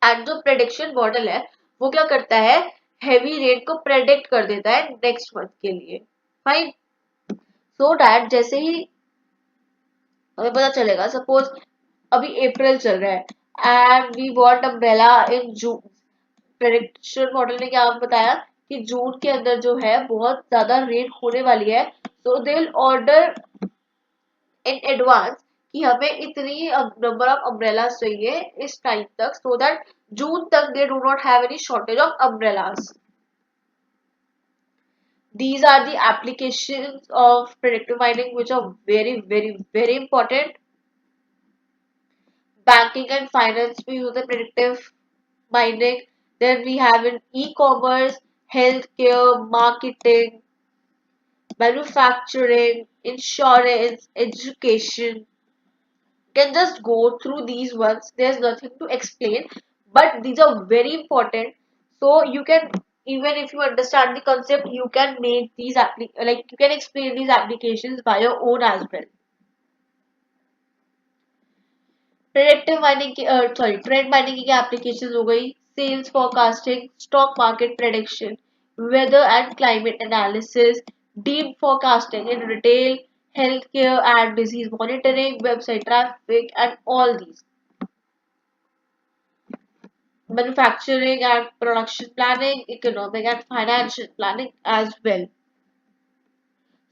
एंड जो प्रेडिक्शन मॉडल है वो क्या करता है, हेवी रेन को प्रेडिक्ट कर देता है नेक्स्ट मंथ के लिए. फाइन. सो डैट जैसे ही हमें पता चलेगा, सपोज अभी अप्रैल चल रहा है and we want umbrella in June. Prediction model ने क्या बताया कि जून के अंदर जो है बहुत ज्यादा रेन होने वाली है. So they will order in advance कि हमें इतनी नंबर ऑफ अम्ब्रेलास चाहिए इस टाइम तक, सो दैट जून तक they do not have any shortage of umbrellas. These are the applications of predictive mining which are very important. Banking and finance we use the predictive mining. Then we have in e-commerce, healthcare, marketing, manufacturing, insurance, education. Can just go through these ones. There's nothing to explain, but these are very important. So you can, even if you understand the concept, you can make these you can explain these applications by your own as well. Predictive mining की trend mining की क्या applications हो गई, sales forecasting, stock market prediction, weather and climate analysis, deep forecasting in retail, healthcare and disease monitoring, website traffic, and all these. Manufacturing and production planning, economic and financial planning as well.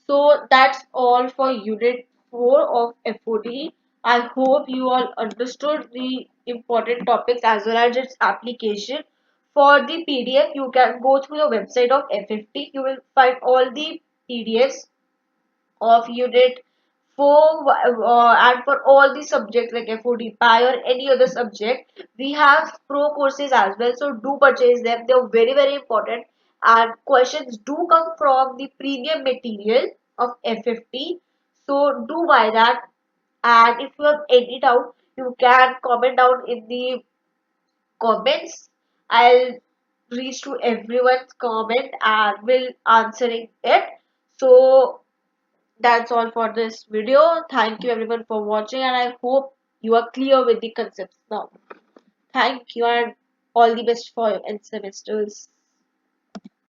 So that's all for unit 4 of FOD. I hope you all understood the important topics as well as its application. For the PDF, you can go through the website of FFT. You will find all the PDFs of unit 4 and for all the subjects like FOD, PI or any other subject. We have pro courses as well, so do purchase them. They are very important, and questions do come from the premium material of FFT. So do buy that, and if you have any doubt, you can comment down in the comments. I'll reach to everyone's comment and will answering it. So that's all for this video. Thank you everyone for watching, and I hope you are clear with the concepts now. Thank you and all the best for your end semesters.